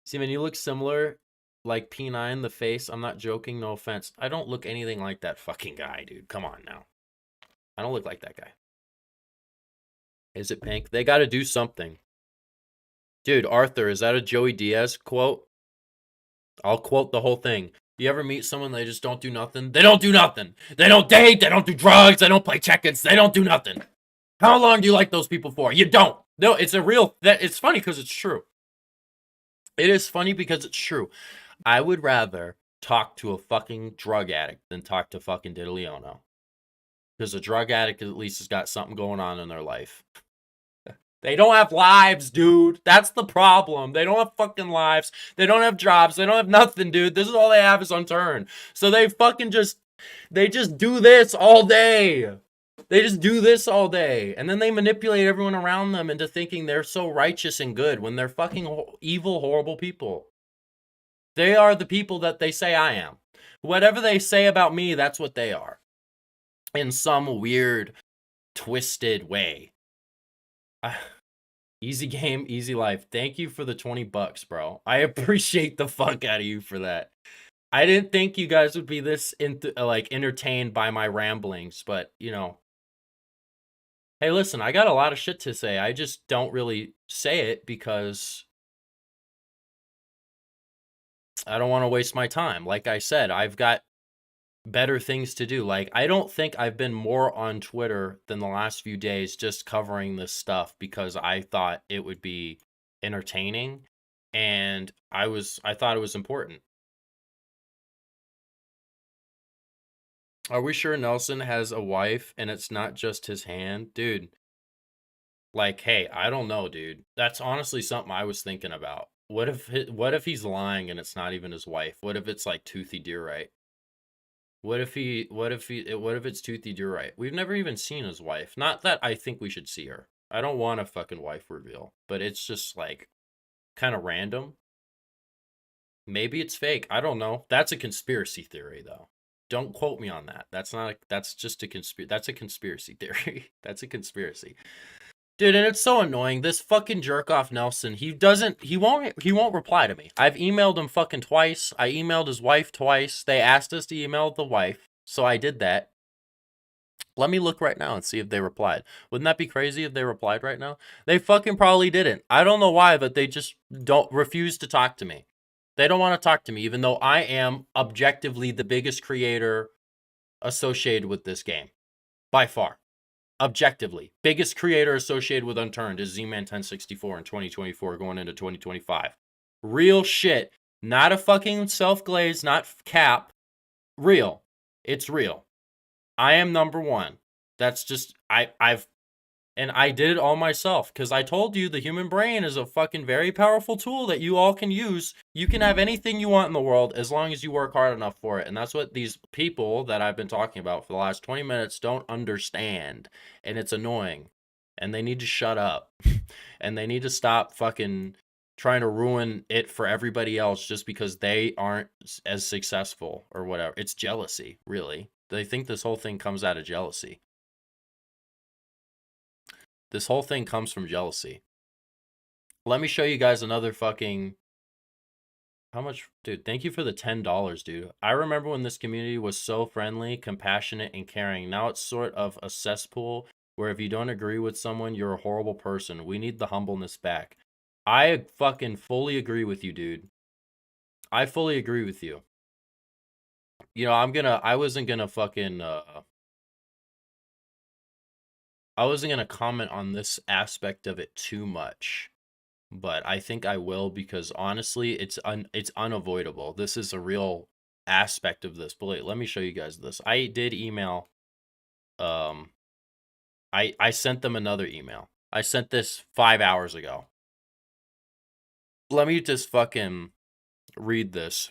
See, man, you look similar, like P9, the face. I'm not joking, no offense. I don't look anything like that fucking guy, dude. Come on now. I don't look like that guy. Is it pink? They got to do something. Dude, Arthur, is that a Joey Diaz quote? I'll quote the whole thing. You ever meet someone, they just don't do nothing? They don't do nothing. They don't date. They don't do drugs. They don't play check-ins. They don't do nothing. How long do you like those people for? You don't. No, it's a real... It's funny because it's true. It is funny because it's true. I would rather talk to a fucking drug addict than talk to fucking DeLeono. Because a drug addict at least has got something going on in their life. They don't have lives, dude. That's the problem. They don't have fucking lives. They don't have jobs. They don't have nothing, dude. This is all they have is Unturned. So they fucking just... They just do this all day. They just do this all day. And then they manipulate everyone around them into thinking they're so righteous and good when they're fucking evil, horrible people. They are the people that they say I am. Whatever they say about me, that's what they are. In some weird, twisted way. Easy game, easy life. Thank you for the $20, bro. I appreciate the fuck out of you for that. I didn't think you guys would be this entertained by my ramblings, but you know. Hey, listen, I got a lot of shit to say. I just don't really say it because I don't want to waste my time. Like I said, I've got better things to do. Like, I don't think I've been more on Twitter than the last few days just covering this stuff because I thought it would be entertaining and I thought it was important. Are we sure Nelson has a wife and it's not just his hand? Dude, like, hey, I don't know, dude. That's honestly something I was thinking about. What if he's lying and it's not even his wife? What if it's like Toothy Deerite? What if it's Toothy Deerite? We've never even seen his wife. Not that I think we should see her. I don't want a fucking wife reveal, but it's just like kind of random. Maybe it's fake. I don't know. That's a conspiracy theory though. Don't quote me on that. That's just a conspiracy theory. That's a conspiracy. Dude, and it's so annoying. This fucking jerk off Nelson, he won't reply to me. I've emailed him fucking twice. I emailed his wife twice. They asked us to email the wife, so I did that. Let me look right now and see if they replied. Wouldn't that be crazy if they replied right now? They fucking probably didn't. I don't know why, but they just refuse to talk to me. They don't want to talk to me, even though I am objectively the biggest creator associated with this game. By far. Objectively. Biggest creator associated with Unturned is Z-Man1064 in 2024 going into 2025. Real shit. Not a fucking self-glaze, not cap. Real. It's real. I am number one. That's just, and I did it all myself because I told you the human brain is a fucking very powerful tool that you all can use. You can have anything you want in the world as long as you work hard enough for it. And that's what these people that I've been talking about for the last 20 minutes don't understand. And it's annoying. And they need to shut up. And they need to stop fucking trying to ruin it for everybody else just because they aren't as successful or whatever. It's jealousy, really. They think this whole thing comes out of jealousy. This whole thing comes from jealousy. Let me show you guys another fucking... How much? Dude, thank you for the $10, dude. I remember when this community was so friendly, compassionate, and caring. Now it's sort of a cesspool where if you don't agree with someone, you're a horrible person. We need the humbleness back. I fucking fully agree with you, dude. I fully agree with you. You know, I wasn't gonna fucking... I wasn't going to comment on this aspect of it too much, but I think I will because honestly, it's unavoidable. This is a real aspect of this. But wait, let me show you guys this. I did email, I sent them another email. I sent this 5 hours ago. Let me just fucking read this.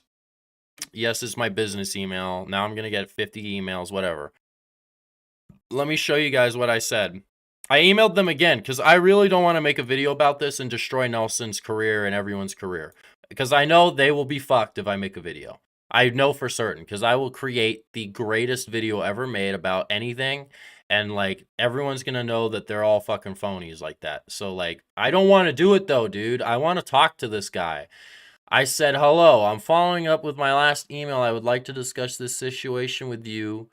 Yes, it's my business email. Now I'm going to get 50 emails, whatever. Let me show you guys what I said. I emailed them again because I really don't want to make a video about this and destroy Nelson's career and everyone's career. Because I know they will be fucked if I make a video. I know for certain because I will create the greatest video ever made about anything. And like everyone's gonna know that they're all fucking phonies like that. So like I don't want to do it though, dude. I want to talk to this guy. I said, hello, I'm following up with my last email. I would like to discuss this situation with you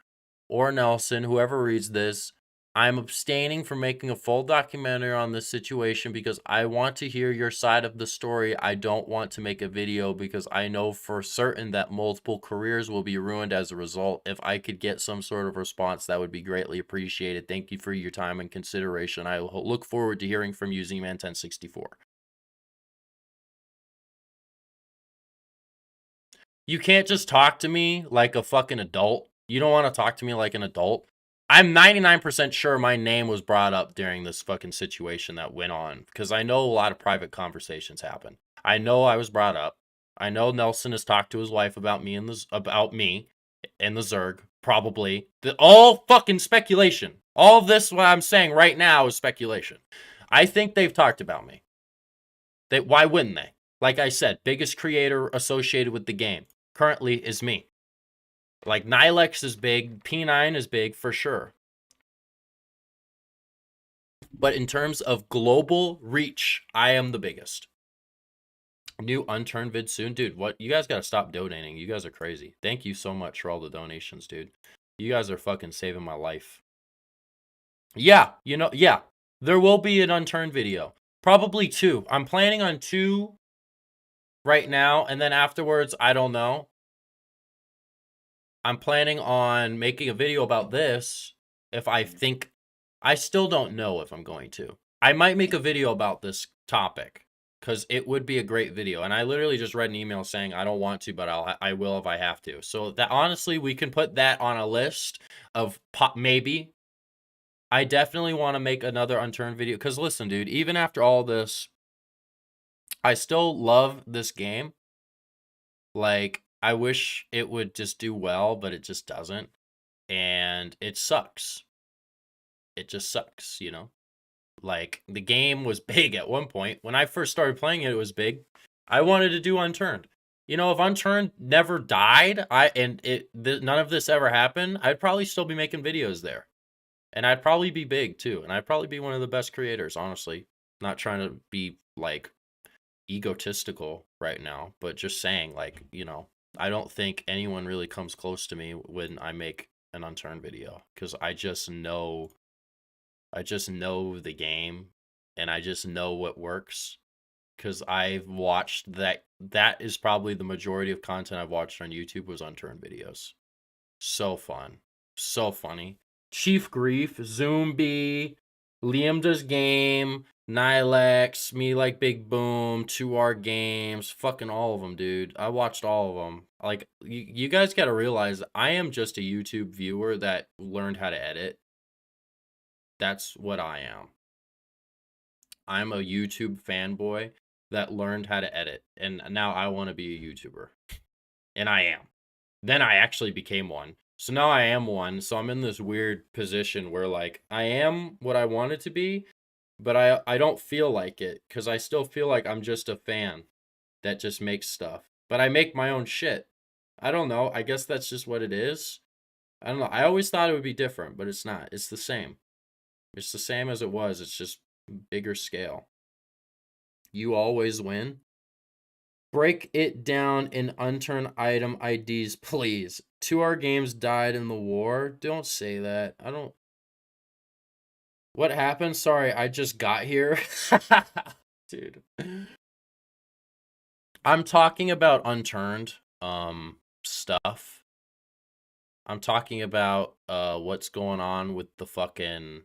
or Nelson, whoever reads this. I'm abstaining from making a full documentary on this situation because I want to hear your side of the story. I don't want to make a video because I know for certain that multiple careers will be ruined as a result. If I could get some sort of response, that would be greatly appreciated. Thank you for your time and consideration. I look forward to hearing from you, Z-Man 1064. You can't just talk to me like a fucking adult. You don't want to talk to me like an adult. I'm 99% sure my name was brought up during this fucking situation that went on because I know a lot of private conversations happen. I know I was brought up. I know Nelson has talked to his wife about me and the Zerg, probably. All fucking speculation. All of this, what I'm saying right now, is speculation. I think they've talked about me. Why wouldn't they? Like I said, biggest creator associated with the game currently is me. Like Nilex is big, P9 is big for sure. But in terms of global reach, I am the biggest. New unturned vid soon. Dude, what? You guys got to stop donating. You guys are crazy. Thank you so much for all the donations, dude. You guys are fucking saving my life. Yeah, yeah. There will be an unturned video. Probably 2. I'm planning on 2 right now, and then afterwards, I don't know. I'm planning on making a video about this if I think... I still don't know if I'm going to. I might make a video about this topic because it would be a great video. And I literally just read an email saying I don't want to, but I will if I have to. So that honestly, we can put that on a list of maybe. I definitely want to make another unturned video because listen, dude, even after all this, I still love this game. Like, I wish it would just do well, but it just doesn't. And it sucks. It just sucks, you know? Like, the game was big at one point. When I first started playing it, it was big. I wanted to do Unturned. You know, if Unturned never died, none of this ever happened, I'd probably still be making videos there. And I'd probably be big, too. And I'd probably be one of the best creators, honestly. Not trying to be, like, egotistical right now, but just saying, like, you know, I don't think anyone really comes close to me when I make an Unturned video. Because I just know the game and I just know what works because I've watched that is probably the majority of content I've watched on YouTube was Unturned videos. So fun. So funny. Chief Grief, Zombie, Liam Does Game, Nilex, Me Like Big Boom, 2R Games, fucking all of them, dude. I watched all of them. Like, you guys gotta realize I am just a YouTube viewer that learned how to edit. That's what I am. I'm a YouTube fanboy that learned how to edit, and now I want to be a YouTuber. And I am. Then I actually became one. So now I am one, so I'm in this weird position where, like, I am what I wanted to be, but I don't feel like it, because I still feel like I'm just a fan that just makes stuff. But I make my own shit. I don't know. I guess that's just what it is. I don't know. I always thought it would be different, but it's not. It's the same. It's the same as it was. It's just bigger scale. You always win. Break it down in unturned item IDs, please. 2R Games died in the war. Don't say that. I don't... What happened? Sorry, I just got here. Dude. I'm talking about unturned stuff. I'm talking about what's going on with the fucking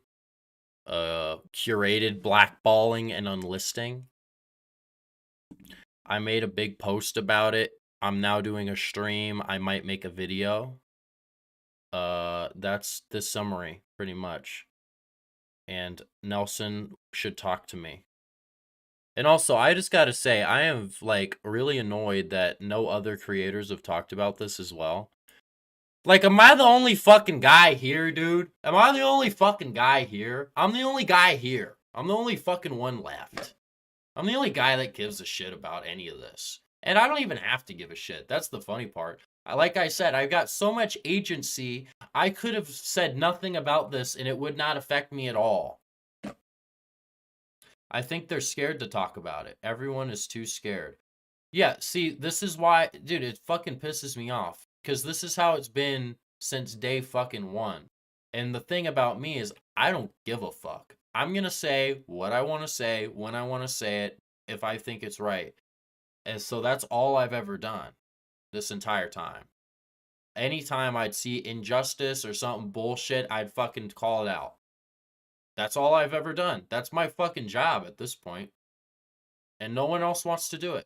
curated blackballing and unlisting. I made a big post about it. I'm now doing a stream. I might make a video. That's the summary, pretty much. And Nelson should talk to me. And also, I just gotta say, I am, like, really annoyed that no other creators have talked about this as well. Like, am I the only fucking guy here, dude? Am I the only fucking guy here? I'm the only guy here. I'm the only fucking one left. I'm the only guy that gives a shit about any of this. And I don't even have to give a shit. That's the funny part. Like I said, I've got so much agency. I could have said nothing about this and it would not affect me at all. I think they're scared to talk about it. Everyone is too scared. Yeah, see, this is why, dude, it fucking pisses me off. Because this is how it's been since day fucking one. And the thing about me is, I don't give a fuck. I'm going to say what I want to say, when I want to say it, if I think it's right. And so that's all I've ever done this entire time. Anytime I'd see injustice or something bullshit, I'd fucking call it out. That's all I've ever done. That's my fucking job at this point. And no one else wants to do it.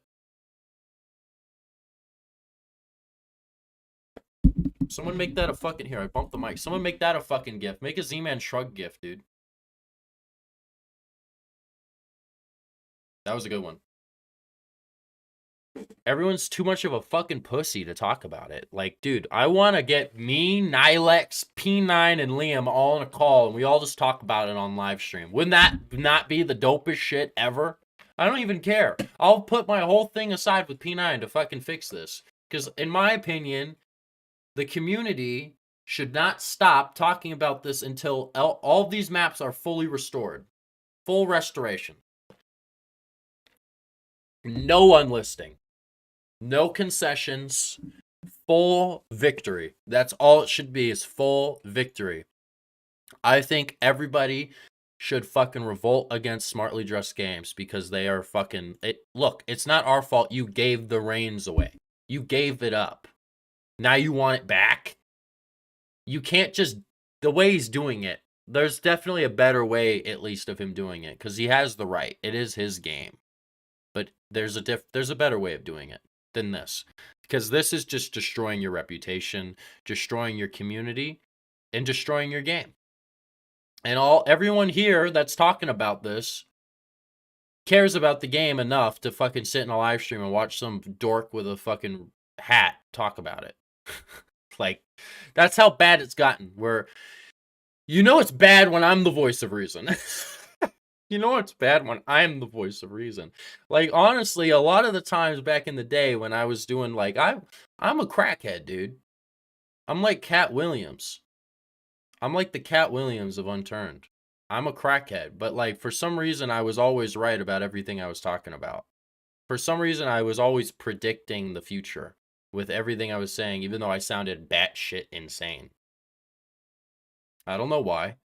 Someone make that a fucking... Here, I bumped the mic. Someone make that a fucking GIF. Make a Z-Man Shrug GIF, dude. That was a good one. Everyone's too much of a fucking pussy to talk about it. Like, dude, I want to get me, Nilex, P9, and Liam all on a call, and we all just talk about it on live stream. Wouldn't that not be the dopest shit ever? I don't even care. I'll put my whole thing aside with P9 to fucking fix this. Because, in my opinion, the community should not stop talking about this until all these maps are fully restored. Full restoration. No unlisting. No concessions. Full victory. That's all it should be, is full victory. I think everybody should fucking revolt against Smartly Dressed Games because they are fucking... Look, it's not our fault you gave the reins away. You gave it up. Now you want it back? You can't just... The way he's doing it, there's definitely a better way, at least, of him doing it, because he has the right. It is his game. But there's a better way of doing it than this. Because this is just destroying your reputation, destroying your community, and destroying your game. And everyone here that's talking about this cares about the game enough to fucking sit in a live stream and watch some dork with a fucking hat talk about it. Like, that's how bad it's gotten. Where, you know it's bad when I'm the voice of reason. You know it's bad when I'm the voice of reason. Like, honestly, a lot of the times back in the day when I was doing, like, I'm a crackhead, dude. I'm like Cat Williams. I'm like the Cat Williams of Unturned. I'm a crackhead, but, like, for some reason, I was always right about everything I was talking about. For some reason, I was always predicting the future with everything I was saying, even though I sounded batshit insane. I don't know why.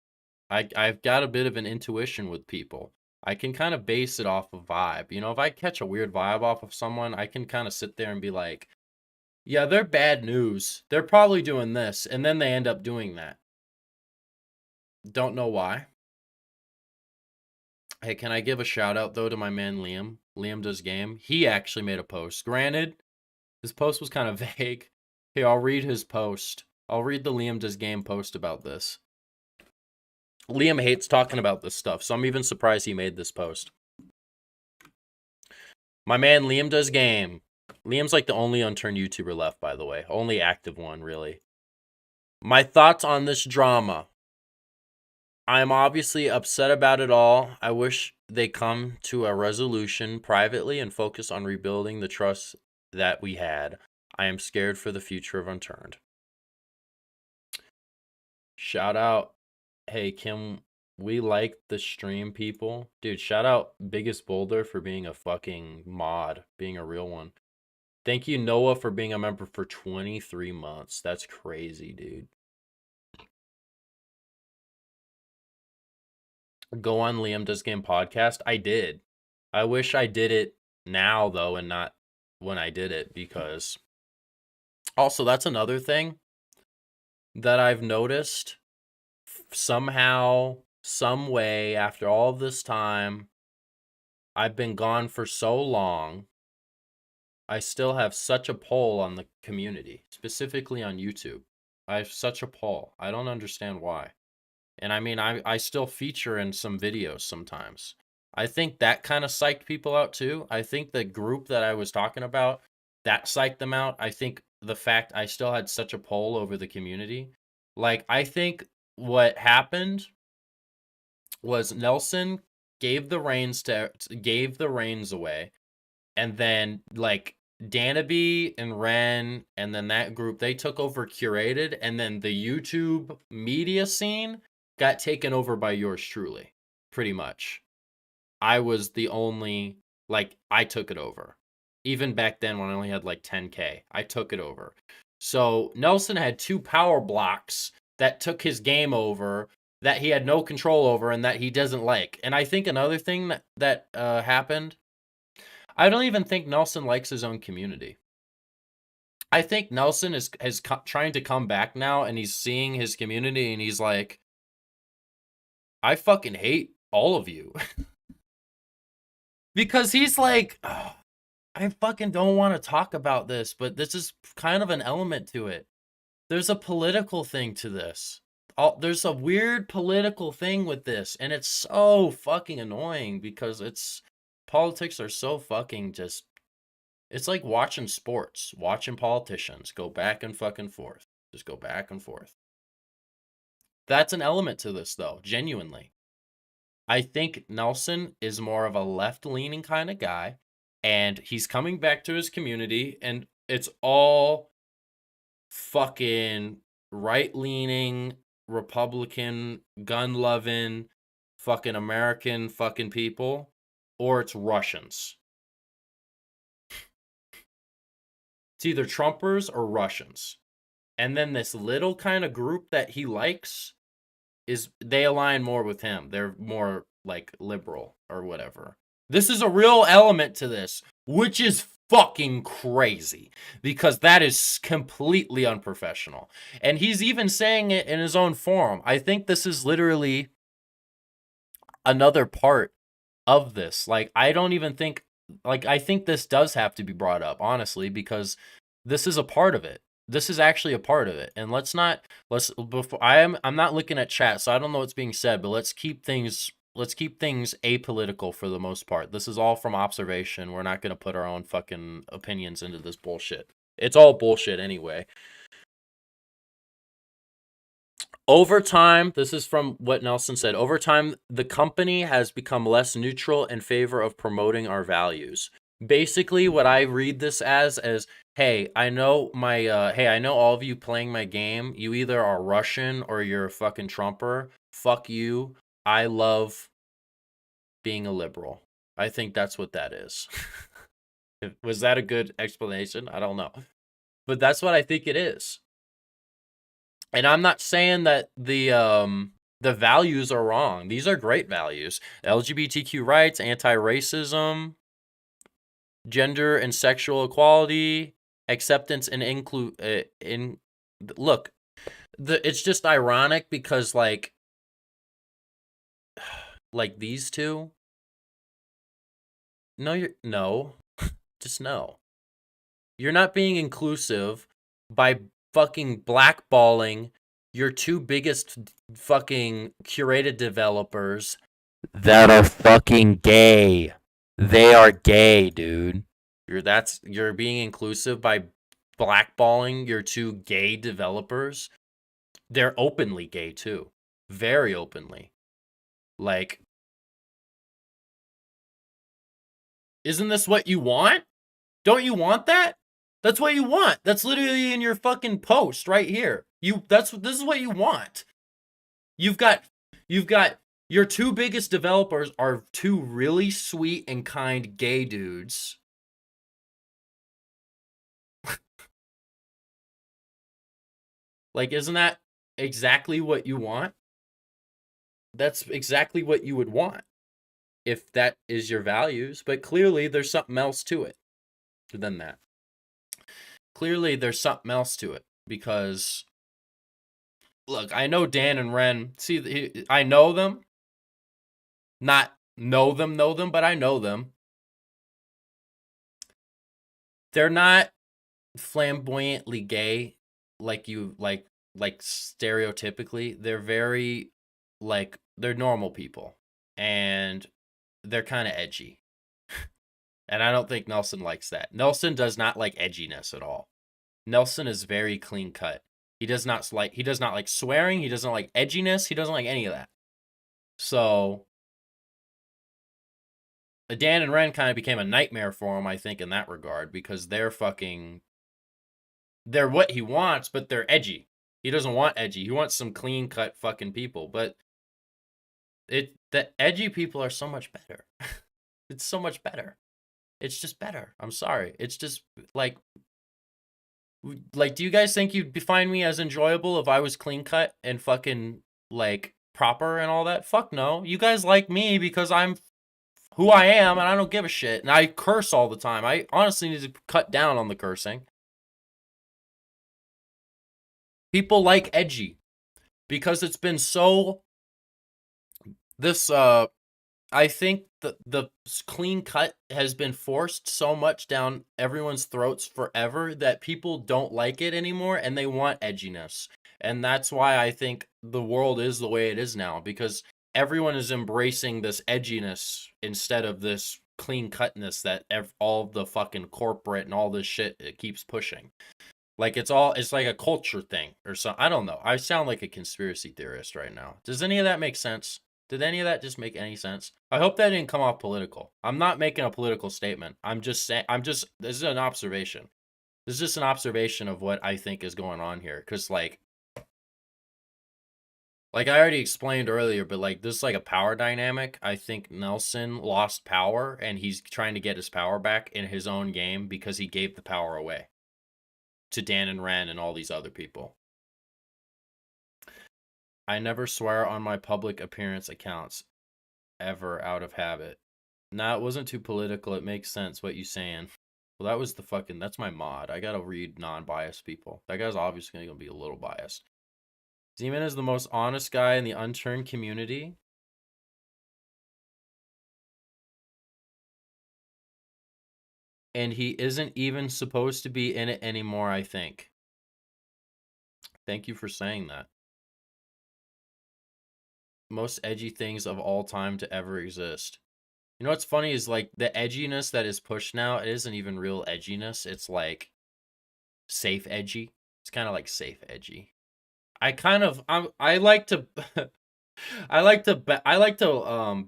I've got a bit of an intuition with people. I can kind of base it off of vibe. You know, if I catch a weird vibe off of someone, I can kind of sit there and be like, yeah, they're bad news. They're probably doing this. And then they end up doing that. Don't know why. Hey, can I give a shout out, though, to my man Liam? Liam Does Game. He actually made a post. Granted, his post was kind of vague. Hey, I'll read his post. I'll read the Liam Does Game post about this. Liam hates talking about this stuff, so I'm even surprised he made this post. My man Liam Does Game. Liam's like the only unturned YouTuber left, by the way. Only active one, really. My thoughts on this drama. I'm obviously upset about it all. I wish they come to a resolution privately and focus on rebuilding the trust that we had. I am scared for the future of Unturned. Shout out. Hey, Kim, we like the stream, people. Dude, shout out Biggest Boulder for being a fucking mod, being a real one. Thank you, Noah, for being a member for 23 months. That's crazy, dude. Go on Liam Does Game podcast. I did. I wish I did it now, though, and not when I did it, because... Also, that's another thing that I've noticed. Somehow, some way, after all this time, I've been gone for so long, I still have such a pull on the community, specifically on YouTube. I have such a pull. I don't understand why. And I mean, I still feature in some videos sometimes. I think that kind of psyched people out too. I think the group that I was talking about, that psyched them out. I think the fact I still had such a pull over the community. Like, I think what happened was Nelson gave the reins away, and then like Danaby and Ren and then that group, they took over curated, and then the YouTube media scene got taken over by yours truly, pretty much. I was the only, like, I took it over. Even back then when I only had like 10K, I took it over. So Nelson had 2 power blocks that took his game over, that he had no control over and that he doesn't like. And I think another thing that happened, I don't even think Nelson likes his own community. I think Nelson is trying to come back now, and he's seeing his community and he's like, I fucking hate all of you. Because he's like, oh, I fucking don't want to talk about this, but this is kind of an element to it. There's a political thing to this. There's a weird political thing with this, and it's so fucking annoying because politics are so fucking just, it's like watching sports, watching politicians go back and fucking forth. Just go back and forth. That's an element to this, though, genuinely. I think Nelson is more of a left-leaning kind of guy, and he's coming back to his community, and it's all fucking right-leaning, Republican, gun-loving, fucking American fucking people, or it's Russians. It's either Trumpers or Russians. And then this little kind of group that he likes, they align more with him. They're more like liberal or whatever. This is a real element to this, which is fucking crazy because that is completely unprofessional. And he's even saying it in his own forum. I think this is literally another part of this. Like, I don't even think, like, I think this does have to be brought up, honestly, because this is a part of it. This is actually a part of it. And I'm not looking at chat, so I don't know what's being said, but let's keep things apolitical for the most part. This is all from observation. We're not going to put our own fucking opinions into this bullshit. It's all bullshit anyway. Over time, this is from what Nelson said, over time, the company has become less neutral in favor of promoting our values. Basically, what I read this as, hey, I know I know all of you playing my game. You either are Russian or you're a fucking Trumper. Fuck you. I love being a liberal. I think that's what that is. Was that a good explanation? I don't know. But that's what I think it is. And I'm not saying that the values are wrong. These are great values. LGBTQ rights, anti-racism, gender and sexual equality, acceptance and look, it's just ironic because like these two, just no. You're not being inclusive by fucking blackballing your 2 biggest fucking curated developers that are fucking gay. They are gay, dude. You're being inclusive by blackballing your 2 gay developers. They're openly gay too. Very openly. Like, isn't this what you want? Don't you want that? That's what you want. That's literally in your fucking post right here. This is what you want. You've got your 2 biggest developers are 2 really sweet and kind gay dudes. Like, isn't that exactly what you want? That's exactly what you would want if that is your values. But clearly, there's something else to it than that. Clearly, there's something else to it because, look, I know Dan and Ren. See, I know them. Not know them, but I know them. They're not flamboyantly gay like stereotypically. They're very they're normal people and they're kind of edgy. And I don't think Nelson likes that. Nelson does not like edginess at all. Nelson is very clean cut. He does not like swearing, he doesn't like edginess, he doesn't like any of that. So Dan and Ren kind of became a nightmare for him, I think, in that regard, because they're what he wants, but they're edgy. He doesn't want edgy. He wants some clean cut fucking people. But the edgy people are so much better. It's so much better. It's just better. I'm sorry. It's just like, do you guys think you'd find me as enjoyable if I was clean cut and fucking like proper and all that? Fuck no. You guys like me because I'm who I am and I don't give a shit. And I curse all the time. I honestly need to cut down on the cursing. People like edgy because it's been so I think the clean cut has been forced so much down everyone's throats forever that people don't like it anymore and they want edginess. And that's why I think the world is the way it is now, because everyone is embracing this edginess instead of this clean cutness that all the fucking corporate and all this shit it keeps pushing. Like it's like a culture thing or something. I don't know. I sound like a conspiracy theorist right now. Does any of that make sense? Did any of that just make any sense? I hope that didn't come off political. I'm not making a political statement. I'm just saying, this is an observation. This is just an observation of what I think is going on here. Cause like I already explained earlier, but like this is like a power dynamic. I think Nelson lost power and he's trying to get his power back in his own game because he gave the power away to Dan and Ren and all these other people. I never swear on my public appearance accounts ever out of habit. Nah, it wasn't too political. It makes sense what you saying. Well, that was that's my mod. I gotta read non-biased people. That guy's obviously gonna be a little biased. Zeman is the most honest guy in the unturned community. And he isn't even supposed to be in it anymore, I think. Thank you for saying that. Most edgy things of all time to ever exist. You know what's funny is like the edginess that is pushed now, it isn't even real edginess. It's like safe edgy. It's kind of like safe edgy. I like to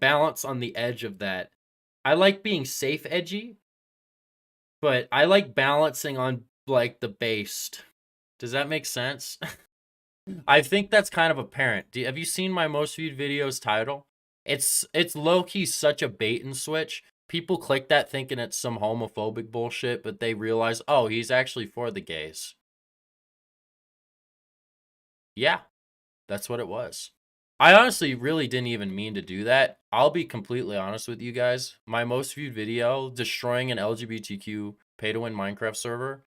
balance on the edge of that. I like being safe edgy, but I like balancing on like the based. Does that make sense? I think that's kind of apparent. Have you seen my most viewed videos title? It's low-key such a bait and switch. People click that thinking it's some homophobic bullshit, but they realize, oh, he's actually for the gays. Yeah, that's what it was. I honestly really didn't even mean to do that. I'll be completely honest with you guys. My most viewed video, destroying an LGBTQ pay-to-win Minecraft server,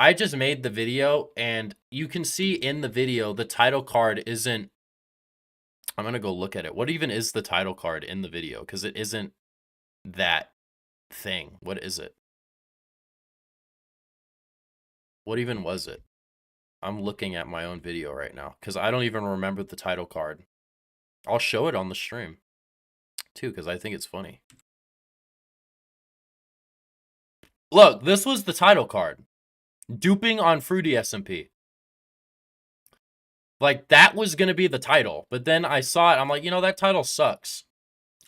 I just made the video, and you can see in the video, the title card isn't... I'm going to go look at it. What even is the title card in the video? Because it isn't that thing. What is it? What even was it? I'm looking at my own video right now, because I don't even remember the title card. I'll show it on the stream, too, because I think it's funny. Look, this was the title card. Duping on Fruity SMP. Like, that was going to be the title. But then I saw it. I'm like, you know, that title sucks.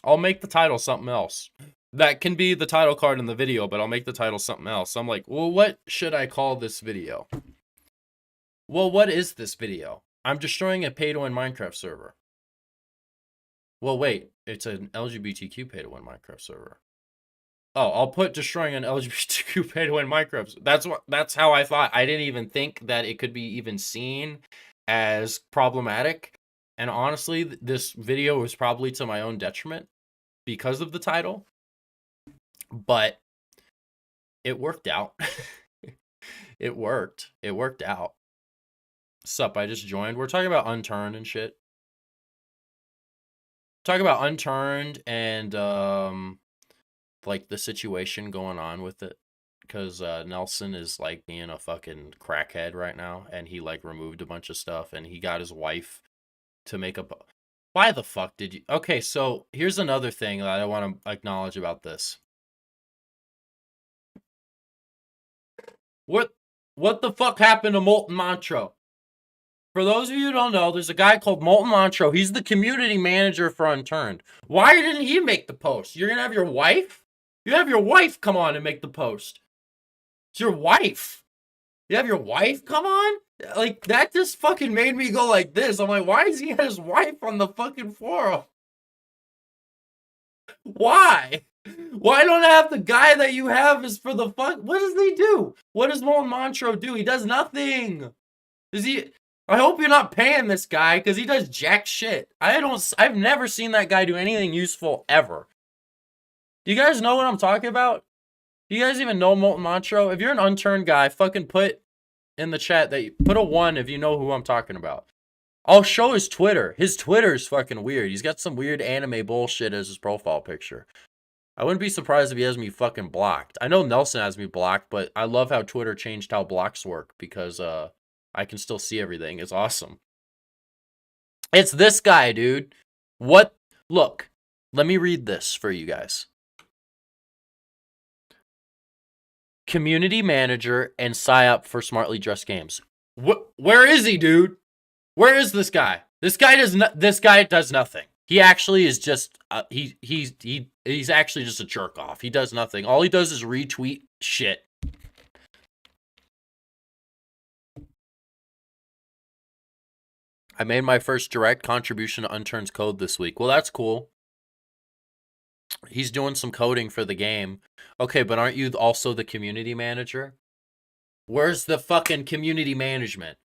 I'll make the title something else. That can be the title card in the video, but I'll make the title something else. So I'm like, well, what should I call this video? Well, what is this video? I'm destroying a pay-to-win Minecraft server. Well, wait. It's an LGBTQ pay-to-win Minecraft server. Oh, I'll put destroying an LGBTQ pay-to-win Minecraft. That's how I thought. I didn't even think that it could be even seen as problematic. And honestly, this video was probably to my own detriment because of the title. But it worked out. It worked. It worked out. Sup, I just joined. We're talking about Unturned and shit. Talking about Unturned and like the situation going on with it, because Nelson is like being a fucking crackhead right now, and he like removed a bunch of stuff, and he got his wife to make a... Why the fuck did you... Okay, so here's another thing that I want to acknowledge about this. What What the fuck happened to Molten Montreux? For those of you who don't know, there's a guy called Molten Montreux. He's the community manager for Unturned. Why didn't he make the post? You're gonna have your wife? You have your wife come on and make the post. It's your wife. You have your wife come on? Like, that just fucking made me go like this. I'm like, why is he his wife on the fucking forum? Why? Why don't I have the guy that you have is for the fuck? What does he do? What does Molten Montreux do? He does nothing. Does he? I hope you're not paying this guy because he does jack shit. I've never seen that guy do anything useful ever. Do you guys know what I'm talking about? Do you guys even know Molten Montreux? If you're an Unturned guy, fucking put in the chat that you put a 1 if you know who I'm talking about. I'll show his Twitter. His Twitter's fucking weird. He's got some weird anime bullshit as his profile picture. I wouldn't be surprised if he has me fucking blocked. I know Nelson has me blocked, but I love how Twitter changed how blocks work because I can still see everything. It's awesome. It's this guy, dude. What? Look, let me read this for you guys. Community manager and PsyOp for Smartly Dressed Games. Where is he, dude? Where is this guy? This guy does nothing. He actually is just he's actually just a jerk off. He does nothing. All he does is retweet shit. I made my first direct contribution to Unturned's code this week. Well, that's cool. He's doing some coding for the game. Okay, but aren't you also the community manager? Where's the fucking community management?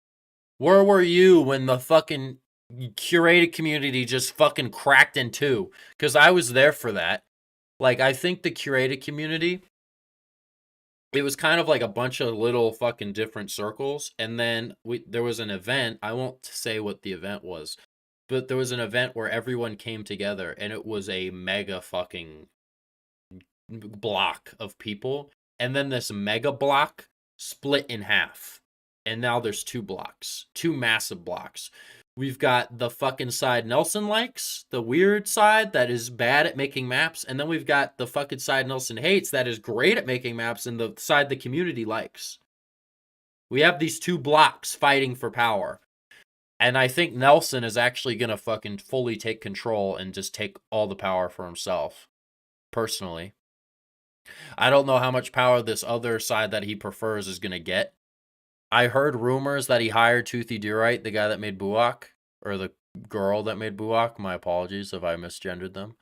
Where were you when the fucking curated community just fucking cracked in two? Because I was there for that. Like, I think the curated community, it was kind of like a bunch of little fucking different circles. And then there was an event. I won't say what the event was, but there was an event where everyone came together and it was a mega fucking block of people. And then this mega block split in half. And now there's 2 blocks, 2 massive blocks. We've got the fucking side Nelson likes, the weird side that is bad at making maps. And then we've got the fucking side Nelson hates that is great at making maps and the side the community likes. We have these 2 blocks fighting for power. And I think Nelson is actually going to fucking fully take control and just take all the power for himself. Personally. I don't know how much power this other side that he prefers is going to get. I heard rumors that he hired Toothy Durite, the guy that made Buak, or the girl that made Buak. My apologies if I misgendered them.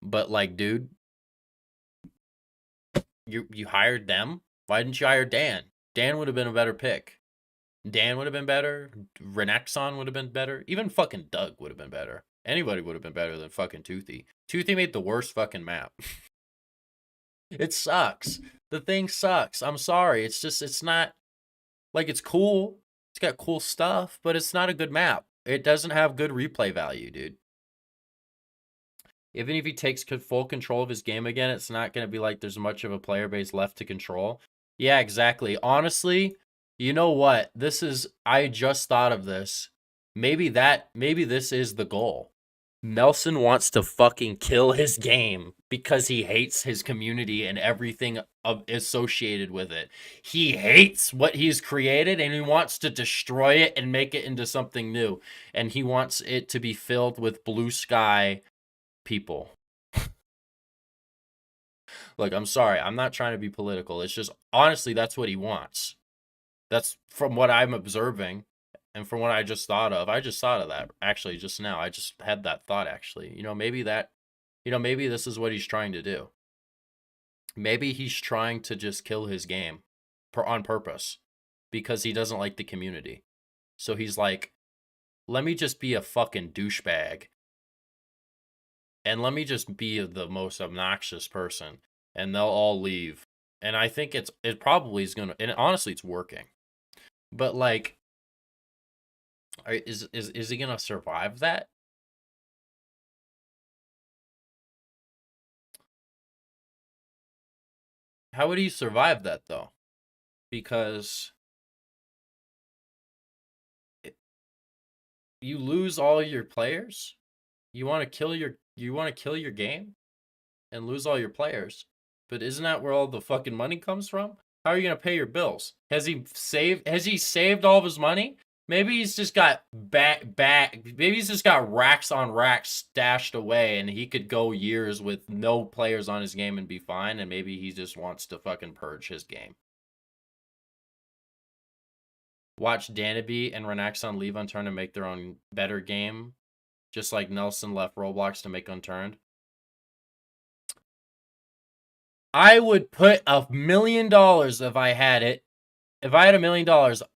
But, like, dude, you hired them? Why didn't you hire Dan? Dan would have been a better pick. Dan would have been better. Renexon would have been better. Even fucking Doug would have been better. Anybody would have been better than fucking Toothy. Toothy made the worst fucking map. It sucks. The thing sucks. I'm sorry. It's just, it's not... Like, it's cool. It's got cool stuff, but it's not a good map. It doesn't have good replay value, dude. Even if he takes full control of his game again, it's not going to be like there's much of a player base left to control. Yeah, exactly. Honestly, you know what? I just thought of this. Maybe this is the goal. Nelson wants to fucking kill his game because he hates his community and everything associated with it. He hates what he's created and he wants to destroy it and make it into something new. And he wants it to be filled with blue sky people. Look, I'm sorry. I'm not trying to be political. It's just, honestly, that's what he wants. That's from what I'm observing. And from what I just thought of that actually just now. I just had that thought actually. Maybe this is what he's trying to do. Maybe he's trying to just kill his game on purpose because he doesn't like the community. So he's like, let me just be a fucking douchebag. And let me just be the most obnoxious person. And they'll all leave. And I think it probably is going to, and honestly, it's working. But like, is he gonna survive that? How would he survive that though? Because you lose all your players. You want to kill your game and lose all your players. But isn't that where all the fucking money comes from? How are you gonna pay your bills? Has he saved all of his money? Maybe he's just got maybe he's just got racks on racks stashed away and he could go years with no players on his game and be fine, and maybe he just wants to fucking purge his game. Watch Danaby and Renaxon leave Unturned and make their own better game, just like Nelson left Roblox to make Unturned. I would put $1 million if I had it. If I had $1 million,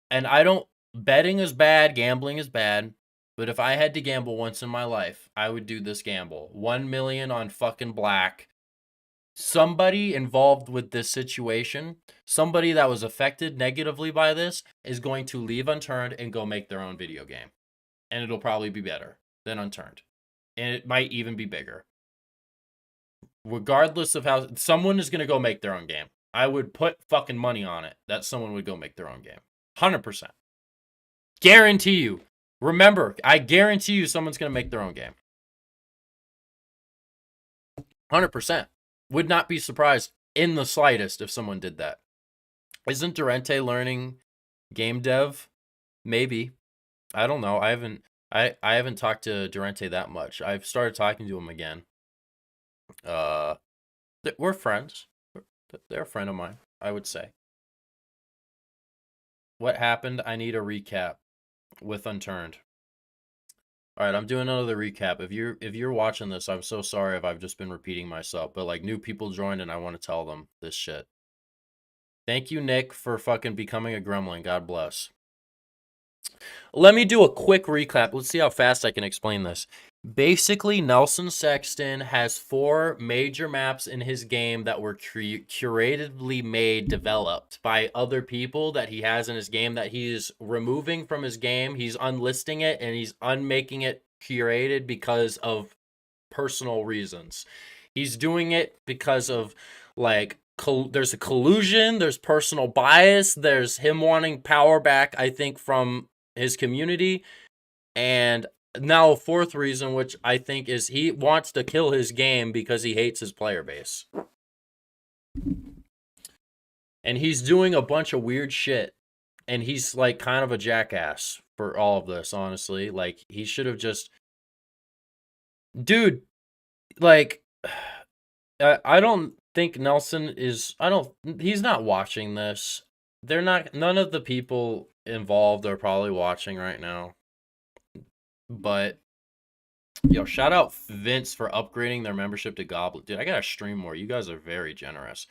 and I don't, betting is bad, gambling is bad, but if I had to gamble once in my life, I would do this gamble. 1 million on fucking black. Somebody involved with this situation, somebody that was affected negatively by this, is going to leave Unturned and go make their own video game. And it'll probably be better than Unturned. And it might even be bigger. Regardless of how, someone is going to go make their own game. I would put fucking money on it that someone would go make their own game. 100%. Guarantee you. Remember, I guarantee you someone's going to make their own game. 100%. Would not be surprised in the slightest if someone did that. Isn't Durante learning game dev? Maybe. I don't know. I haven't talked to Durante that much. I've started talking to him again. We're friends. They're a friend of mine, I would say. What happened? I need a recap with Unturned. All right, I'm doing another recap. If you're watching this, I'm so sorry if I've just been repeating myself, but like new people joined and I want to tell them this shit. Thank you, Nick, for fucking becoming a gremlin. God bless. Let me do a quick recap. Let's see how fast I can explain this. Basically, Nelson Sexton has 4 major maps in his game that were curatively made, developed by other people that he has in his game that he's removing from his game. He's unlisting it and he's unmaking it curated because of personal reasons. He's doing it because of, like, there's a collusion, there's personal bias, there's him wanting power back, I think, from his community, and now a 4th reason, which I think is he wants to kill his game because he hates his player base. And he's doing a bunch of weird shit, and he's like kind of a jackass for all of this, honestly. Like, he should have just, dude, like, I don't think Nelson is, he's not watching this. None of the people involved are probably watching right now. But, yo, shout out Vince for upgrading their membership to Goblet. Dude, I gotta stream more. You guys are very generous.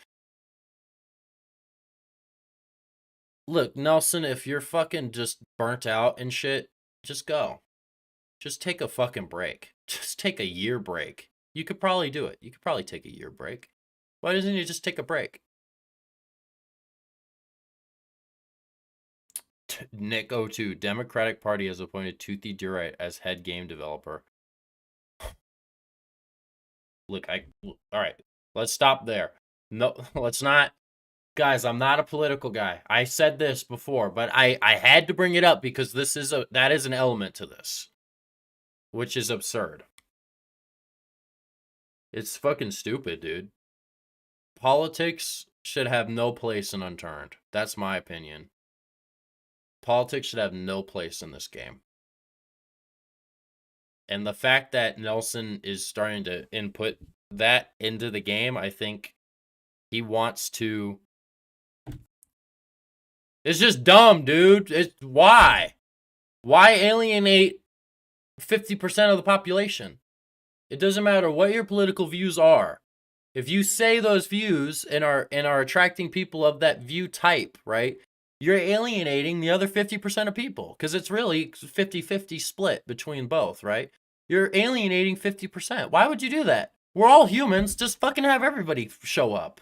Look, Nelson, if you're fucking just burnt out and shit, just go. Just take a fucking break. Just take a year break. You could probably do it. You could probably take a year break. Why doesn't you just take a break? Nick O2, Democratic Party has appointed Toothy Durite as head game developer. Look, all right, let's stop there. No, let's not. Guys, I'm not a political guy. I said this before, but I had to bring it up because that is an element to this, which is absurd. It's fucking stupid, dude. Politics should have no place in Unturned. That's my opinion. Politics should have no place in this game. And the fact that Nelson is starting to input that into the game, I think he wants to. It's just dumb, dude. Why? Why alienate 50% of the population? It doesn't matter what your political views are. If you say those views and are attracting people of that view type, right? You're alienating the other 50% of people because it's really 50-50 split between both, right? You're alienating 50%. Why would you do that? We're all humans. Just fucking have everybody show up.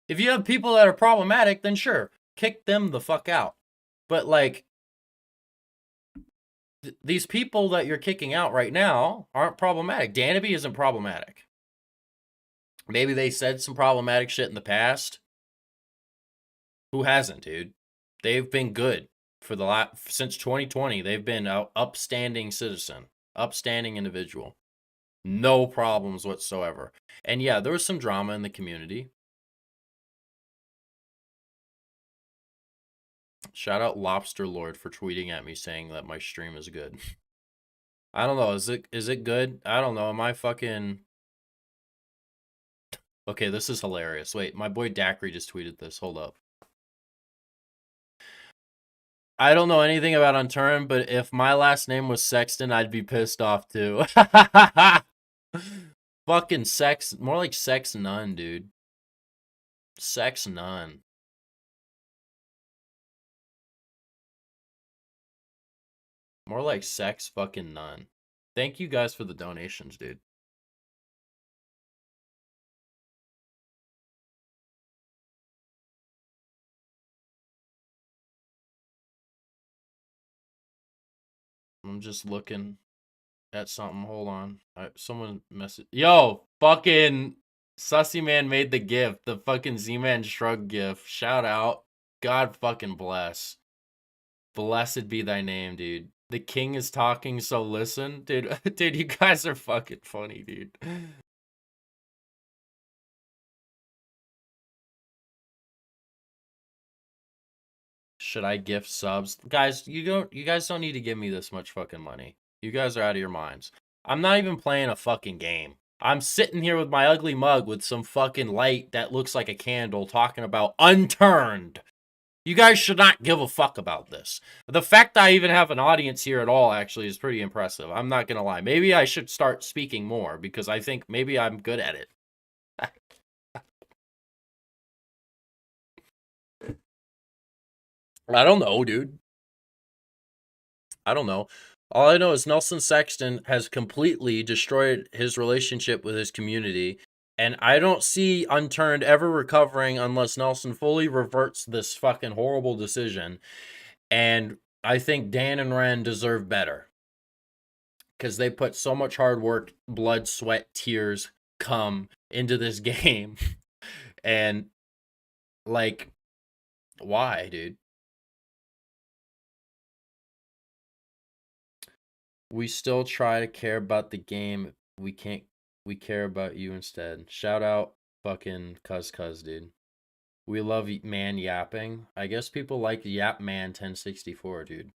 If you have people that are problematic, then sure, kick them the fuck out. But like, these people that you're kicking out right now aren't problematic. Danaby isn't problematic. Maybe they said some problematic shit in the past. Who hasn't, dude? They've been good for since 2020. They've been an upstanding citizen, upstanding individual. No problems whatsoever. And yeah, there was some drama in the community. Shout out Lobster Lord for tweeting at me saying that my stream is good. I don't know. Is it good? I don't know. Am I fucking... Okay, this is hilarious. Wait, my boy Dacry just tweeted this. Hold up. I don't know anything about Unturned, but if my last name was Sexton, I'd be pissed off too. Fucking sex. More like Sex Nun, dude. Sex Nun. More like Sex fucking Nun. Thank you guys for the donations, dude. I'm just looking at something. Hold on. Someone messaged. Yo, fucking Sussy Man made the gift. The fucking Z-Man Shrug gift. Shout out. God fucking bless. Blessed be thy name, dude. The king is talking, so listen. Dude, dude, you guys are fucking funny, dude. Should I gift subs? Guys, you guys don't need to give me this much fucking money. You guys are out of your minds. I'm not even playing a fucking game. I'm sitting here with my ugly mug with some fucking light that looks like a candle talking about Unturned. You guys should not give a fuck about this. The fact that I even have an audience here at all actually is pretty impressive. I'm not gonna lie. Maybe I should start speaking more because I think maybe I'm good at it. I don't know, dude. I don't know. All I know is Nelson Sexton has completely destroyed his relationship with his community, and I don't see Unturned ever recovering unless Nelson fully reverts this fucking horrible decision. And I think Dan and Ren deserve better. Because they put so much hard work, blood, sweat, tears, cum into this game. And, like, why, dude? We still try to care about the game. We care about you instead. Shout out fucking Cuz, dude. We love man yapping. I guess people like Yap Man 1064, dude.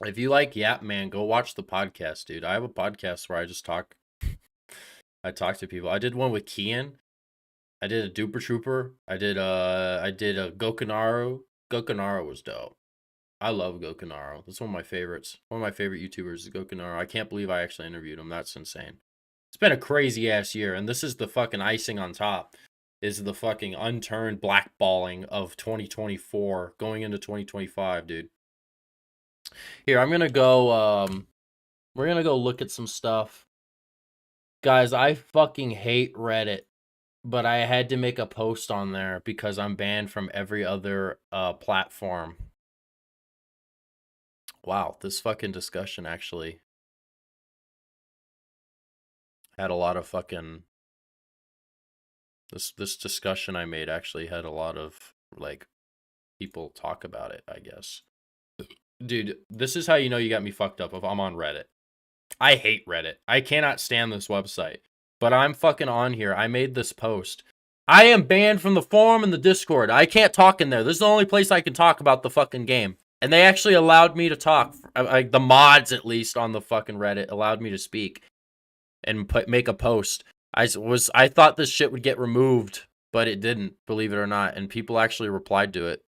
If you like Yap Man, go watch the podcast, dude. I have a podcast where I just talk. I talk to people. I did one with Kian. I did a Duper Trooper. I did a Gokunaru. Gokunaru was dope. I love Gokunaru. That's one of my favorites. One of my favorite YouTubers is Gokunaru. I can't believe I actually interviewed him. That's insane. It's been a crazy ass year, and this is the fucking icing on top. Is the fucking Unturned blackballing of 2024 going into 2025, dude. Here, I'm gonna go. We're gonna go look at some stuff, guys. I fucking hate Reddit, but I had to make a post on there because I'm banned from every other platform. Wow, this fucking discussion actually had a lot of fucking... This discussion I made actually had a lot of, like, people talk about it, I guess. Dude, this is how you know you got me fucked up if I'm on Reddit. I hate Reddit. I cannot stand this website. But I'm fucking on here. I made this post. I am banned from the forum and the Discord. I can't talk in there. This is the only place I can talk about the fucking game. And they actually allowed me to talk. Like, the mods, at least, on the fucking Reddit allowed me to speak and make a post. I thought this shit would get removed, but it didn't, believe it or not. And people actually replied to it.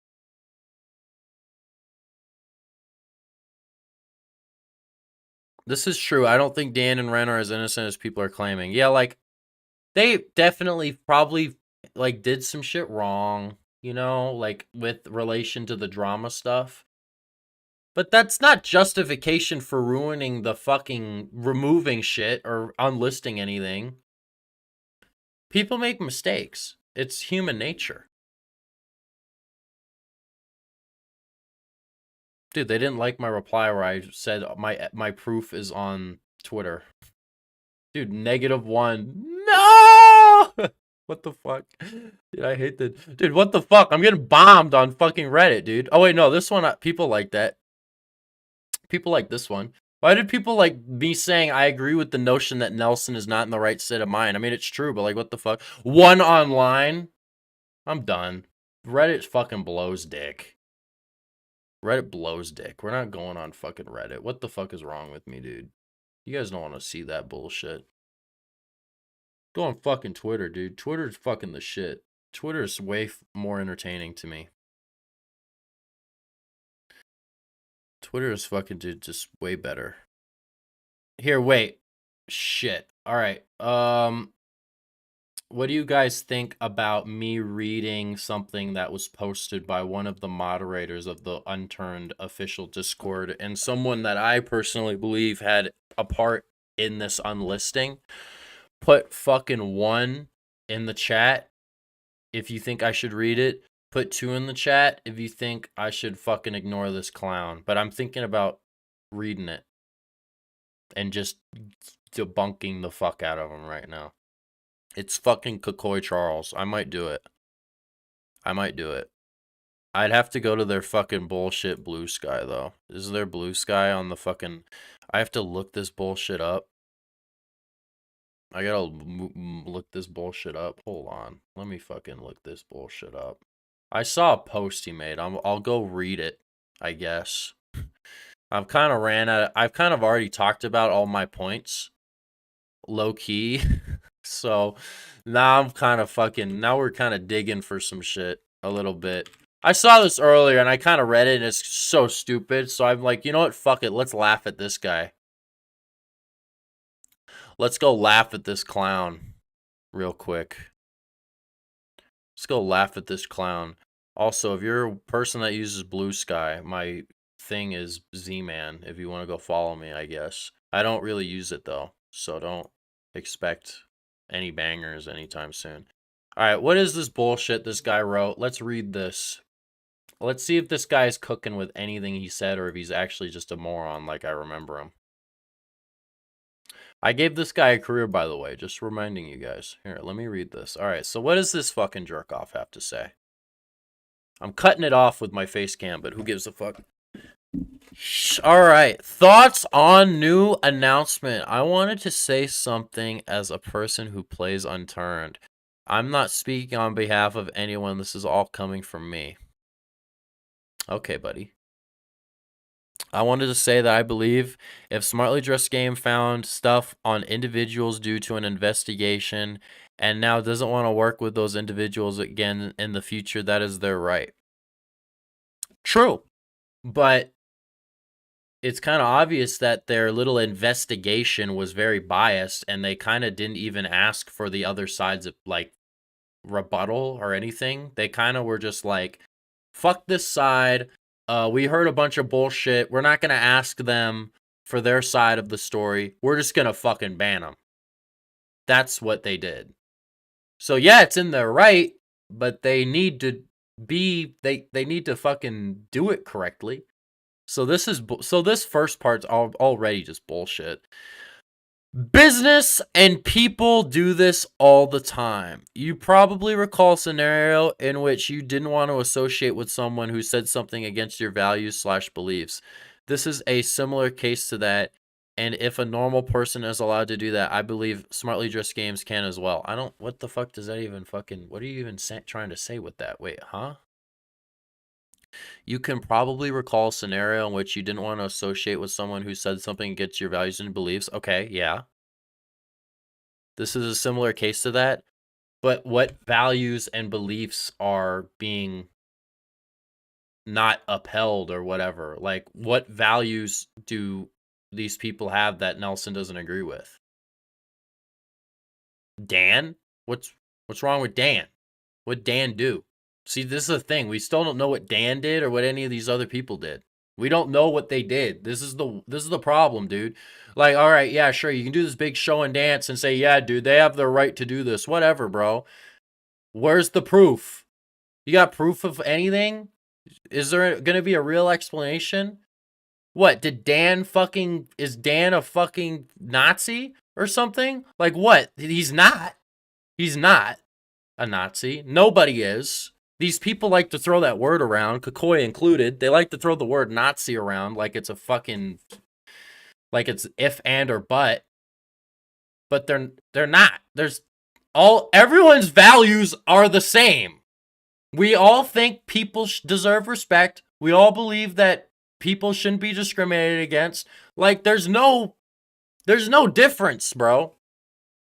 This is true. I don't think Dan and Ren are as innocent as people are claiming. Yeah, like, they definitely probably, like, did some shit wrong, you know, like, with relation to the drama stuff. But that's not justification for ruining the fucking removing shit or unlisting anything. People make mistakes. It's human nature. Dude, they didn't like my reply where I said my proof is on Twitter. Dude, -1. No! What the fuck? Dude, I hate that. Dude, what the fuck? I'm getting bombed on fucking Reddit, dude. Oh, wait, no. This one, people like that. People like this one. Why did people like me saying I agree with the notion that Nelson is not in the right state of mind? I mean, it's true, but like, what the fuck? One online? I'm done. Reddit fucking blows dick. Reddit blows dick. We're not going on fucking Reddit. What the fuck is wrong with me, dude? You guys don't want to see that bullshit. Go on fucking Twitter, dude. Twitter's fucking the shit. Twitter's way more entertaining to me. Twitter is fucking, dude, just way better. Here, wait. Shit. All right. What do you guys think about me reading something that was posted by one of the moderators of the Unturned official Discord and someone that I personally believe had a part in this unlisting? Put fucking 1 in the chat if you think I should read it. Put 2 in the chat if you think I should fucking ignore this clown. But I'm thinking about reading it and just debunking the fuck out of him right now. It's fucking Kakoi Charles. I might do it. I'd have to go to their fucking bullshit Blue Sky, though. Is there Blue Sky on the fucking... I have to look this bullshit up. I gotta look this bullshit up. Hold on. Let me fucking look this bullshit up. I saw a post he made. I'll go read it, I guess. I've kind of already talked about all my points. Low key. So now now we're kind of digging for some shit a little bit. I saw this earlier and I kind of read it and it's so stupid. So I'm like, you know what? Fuck it. Let's laugh at this guy. Let's go laugh at this clown real quick. Let's go laugh at this clown. Also, if you're a person that uses Blue Sky, my thing is Z-Man. If you want to go follow me, I guess. I don't really use it though. So don't expect any bangers anytime soon. All right, what is this bullshit this guy wrote? Let's read this. Let's see if this guy's cooking with anything he said or if he's actually just a moron like I remember him. I gave this guy a career, by the way, just reminding you guys. Here, let me read this. All right, so what does this fucking jerk off have to say? I'm cutting it off with my face cam, but who gives a fuck? All right, thoughts on new announcement. I wanted to say something as a person who plays Unturned. I'm not speaking on behalf of anyone. This is all coming from me. Okay, buddy. I wanted to say that I believe if Smartly Dressed Game found stuff on individuals due to an investigation and now doesn't want to work with those individuals again in the future, that is their right. True. But it's kind of obvious that their little investigation was very biased and they kind of didn't even ask for the other side's like rebuttal or anything. They kind of were just like, fuck this side. We heard a bunch of bullshit. We're not going to ask them for their side of the story. We're just going to fucking ban them. That's what they did. So yeah, it's in their right, but they need to they need to fucking do it correctly. So this first part's already just bullshit. Business and people do this all the time. You probably recall a scenario in which you didn't want to associate with someone who said something against your values/beliefs. This is a similar case to that, and if a normal person is allowed to do that, I believe Smartly Dressed Games can as well. What the fuck does that even fucking, what are you even trying to say with that? Wait, huh? You can probably recall a scenario in which you didn't want to associate with someone who said something against your values and beliefs. Okay, yeah. This is a similar case to that. But what values and beliefs are being not upheld or whatever? Like, what values do these people have that Nelson doesn't agree with? Dan? What's wrong with Dan? What'd Dan do? See, this is the thing. We still don't know what Dan did or what any of these other people did. We don't know what they did. This is the problem, dude. Like, all right, yeah, sure, you can do this big show and dance and say, yeah, dude, they have the right to do this. Whatever, bro. Where's the proof? You got proof of anything? Is there going to be a real explanation? What, is Dan a fucking Nazi or something? Like what? He's not. He's not a Nazi. Nobody is. These people like to throw that word around, Kakoi included. They like to throw the word Nazi around like it's a fucking, like it's if, and, or but. But they're not. Everyone's values are the same. We all think people deserve respect. We all believe that people shouldn't be discriminated against. Like, there's no difference, bro.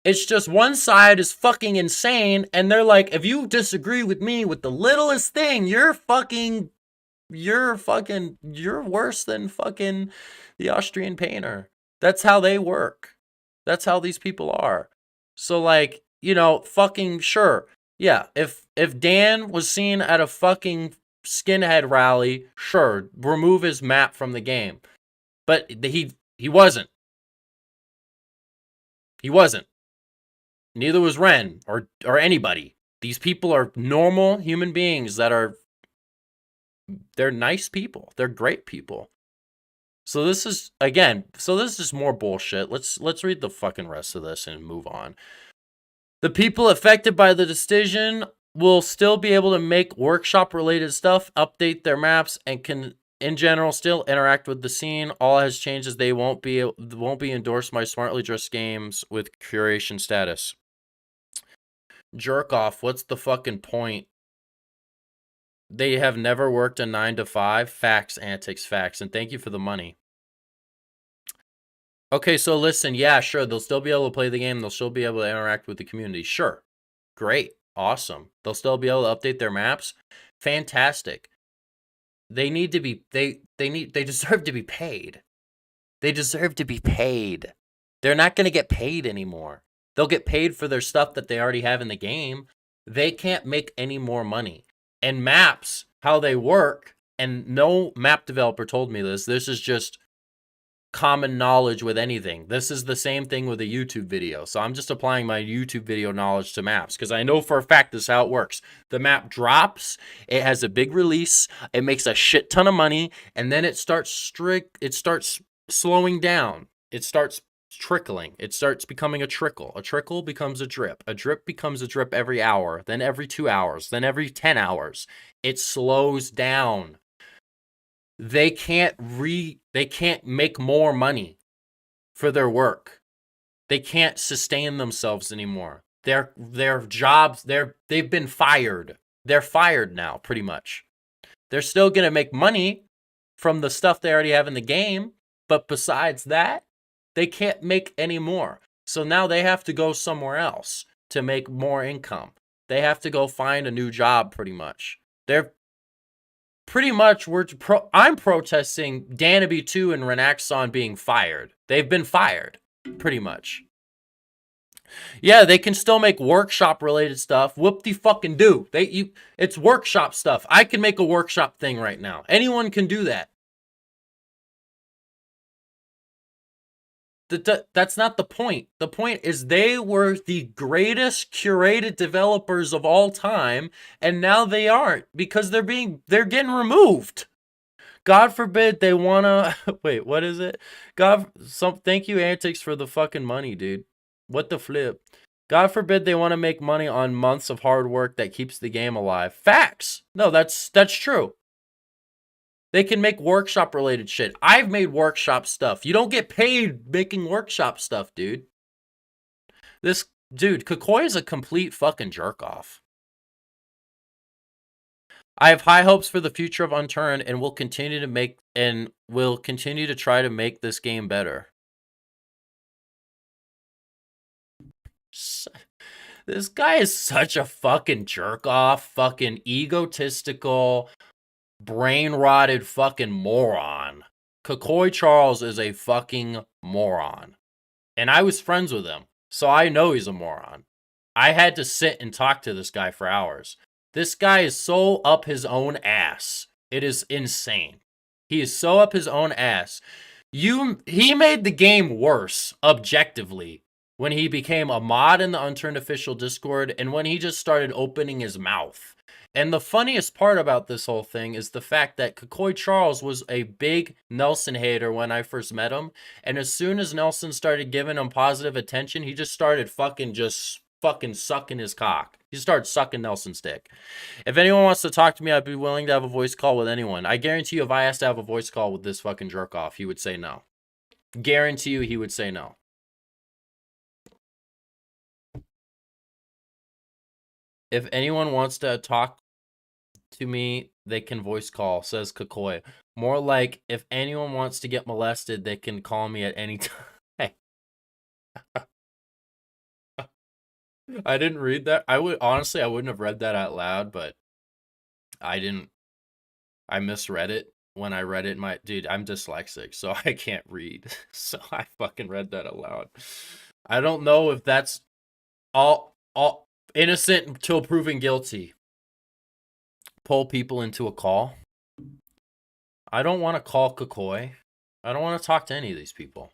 It's just one side is fucking insane, and they're like, if you disagree with me with the littlest thing, you're worse than fucking the Austrian painter. That's how they work. That's how these people are. So, like, fucking sure. Yeah, if Dan was seen at a fucking skinhead rally, sure, remove his map from the game. But he wasn't. He wasn't. Neither was Ren or anybody. These people are normal human beings they're nice people. They're great people. So this is more bullshit. Let's read the fucking rest of this and move on. The people affected by the decision will still be able to make workshop related stuff, update their maps, and can in general still interact with the scene. All has changed is they won't be endorsed by Smartly Dressed Games with curation status. Jerk off, what's the fucking point? They have never worked a 9 to 5. Facts, antics, facts. And thank you for the money. Okay, so listen, yeah, sure, they'll still be able to play the game. They'll still be able to interact with the community. Sure. Great. Awesome. They'll still be able to update their maps. Fantastic. They need to be, they deserve to be paid. They deserve to be paid. They're not going to get paid anymore. They'll get paid for their stuff that they already have in the game. They can't make any more money. And maps, how they work, and no map developer told me this. This is just common knowledge with anything. This is the same thing with a YouTube video. So I'm just applying my YouTube video knowledge to maps because I know for a fact this is how it works. The map drops, it has a big release, it makes a shit ton of money, and then it starts slowing down. It starts trickling. It starts becoming a trickle. A trickle becomes a drip. A drip becomes a drip every hour, then every 2 hours, then every 10 hours. It slows down. They can't make more money for their work. They can't sustain themselves anymore. Their jobs, they've been fired. They're fired now, pretty much. They're still going to make money from the stuff they already have in the game, but besides that, they can't make any more. So now they have to go somewhere else to make more income. They have to go find a new job, pretty much. They're pretty much, I'm protesting Danaby 2 and Renaxon being fired. They've been fired, pretty much. Yeah, they can still make workshop related stuff. Whoop-de-fucking-do. It's workshop stuff. I can make a workshop thing right now. Anyone can do that. That's not the point. The point is they were the greatest curated developers of all time, and now they aren't because they're getting removed. God forbid they wanna wait, what is it? Thank you, Antics, for the fucking money, dude. What the flip? God forbid they want to make money on months of hard work that keeps the game alive. Facts. No, that's true. They can make workshop related shit. I've made workshop stuff. You don't get paid making workshop stuff, dude. This dude, Kokoi is a complete fucking jerk off. I have high hopes for the future of Unturned and will continue to try to make this game better. This guy is such a fucking jerk off, fucking egotistical, brain rotted fucking moron. Kokoi Charles is a fucking moron. And I was friends with him, so I know he's a moron. I had to sit and talk to this guy for hours. This guy is so up his own ass. It is insane. He is so up his own ass. He made the game worse, objectively, when he became a mod in the Unturned official Discord and when he just started opening his mouth. And the funniest part about this whole thing is the fact that Kokoi Charles was a big Nelson hater when I first met him. And as soon as Nelson started giving him positive attention, he just started fucking sucking his cock. He started sucking Nelson's dick. If anyone wants to talk to me, I'd be willing to have a voice call with anyone. I guarantee you if I asked to have a voice call with this fucking jerk off, he would say no. Guarantee you he would say no. If anyone wants to talk to me, they can voice call, says Kakoi. More like, if anyone wants to get molested, they can call me at any time. Hey. I didn't read that. I wouldn't have read that out loud, but I misread it when I read it. Dude, I'm dyslexic, so I can't read. So I fucking read that out loud. I don't know if that's all innocent until proven guilty. Pull people into a call. I don't want to call Kakoi. I don't want to talk to any of these people.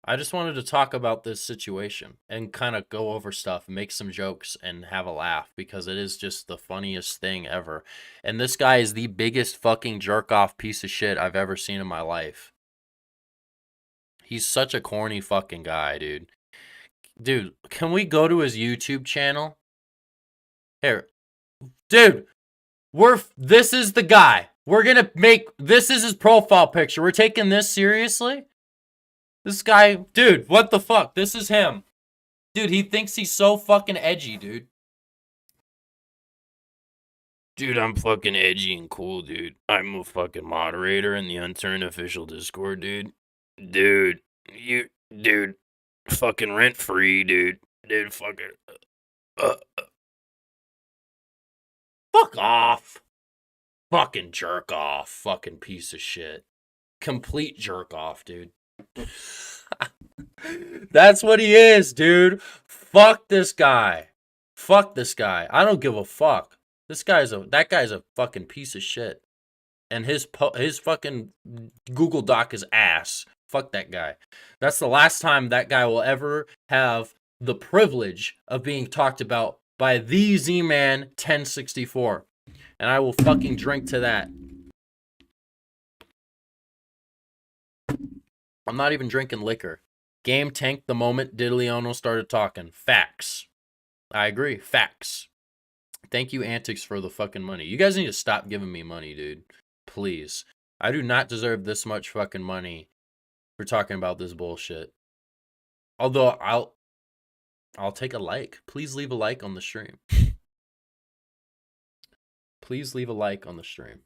I just wanted to talk about this situation and kind of go over stuff, make some jokes, and have a laugh because it is just the funniest thing ever. And this guy is the biggest fucking jerk-off piece of shit I've ever seen in my life. He's such a corny fucking guy, dude. Dude, can we go to his YouTube channel? Here. Dude, this is the guy. This is his profile picture. We're taking this seriously? This guy, dude, what the fuck? This is him. Dude, he thinks he's so fucking edgy, dude. Dude, I'm fucking edgy and cool, dude. I'm a fucking moderator in the Unturned official Discord, dude. Dude, fucking rent free, dude. Dude, fucking. Fuck off. Fucking jerk off. Fucking piece of shit. Complete jerk off, dude. That's what he is, dude. Fuck this guy. Fuck this guy. I don't give a fuck. That guy's a fucking piece of shit. And his fucking Google Doc is ass. Fuck that guy. That's the last time that guy will ever have the privilege of being talked about by the Z-Man 1064. And I will fucking drink to that. I'm not even drinking liquor. Game tanked the moment Diddleyono started talking. Facts. I agree. Facts. Thank you, Antics, for the fucking money. You guys need to stop giving me money, dude. Please. I do not deserve this much fucking money for talking about this bullshit. Although I'll take a like. Please leave a like on the stream. Please leave a like on the stream.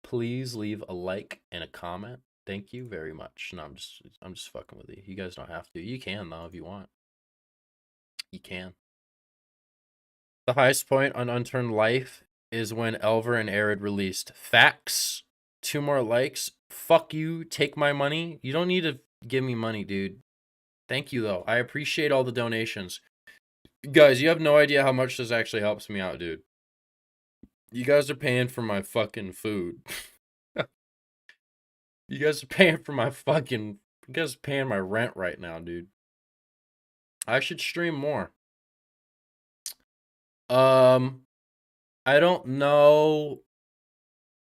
Please leave a like and a comment. Thank you very much. No, I'm just fucking with you. You guys don't have to. You can though if you want. You can. The highest point on Unturned Life is when Elver and Arid released. Facts. 2 more likes. Fuck you. Take my money. You don't need to give me money, dude. Thank you though. I appreciate all the donations. Guys, you have no idea how much this actually helps me out, dude. You guys are paying for my fucking food. You guys are paying for my fucking... You guys are paying my rent right now, dude. I should stream more. I don't know,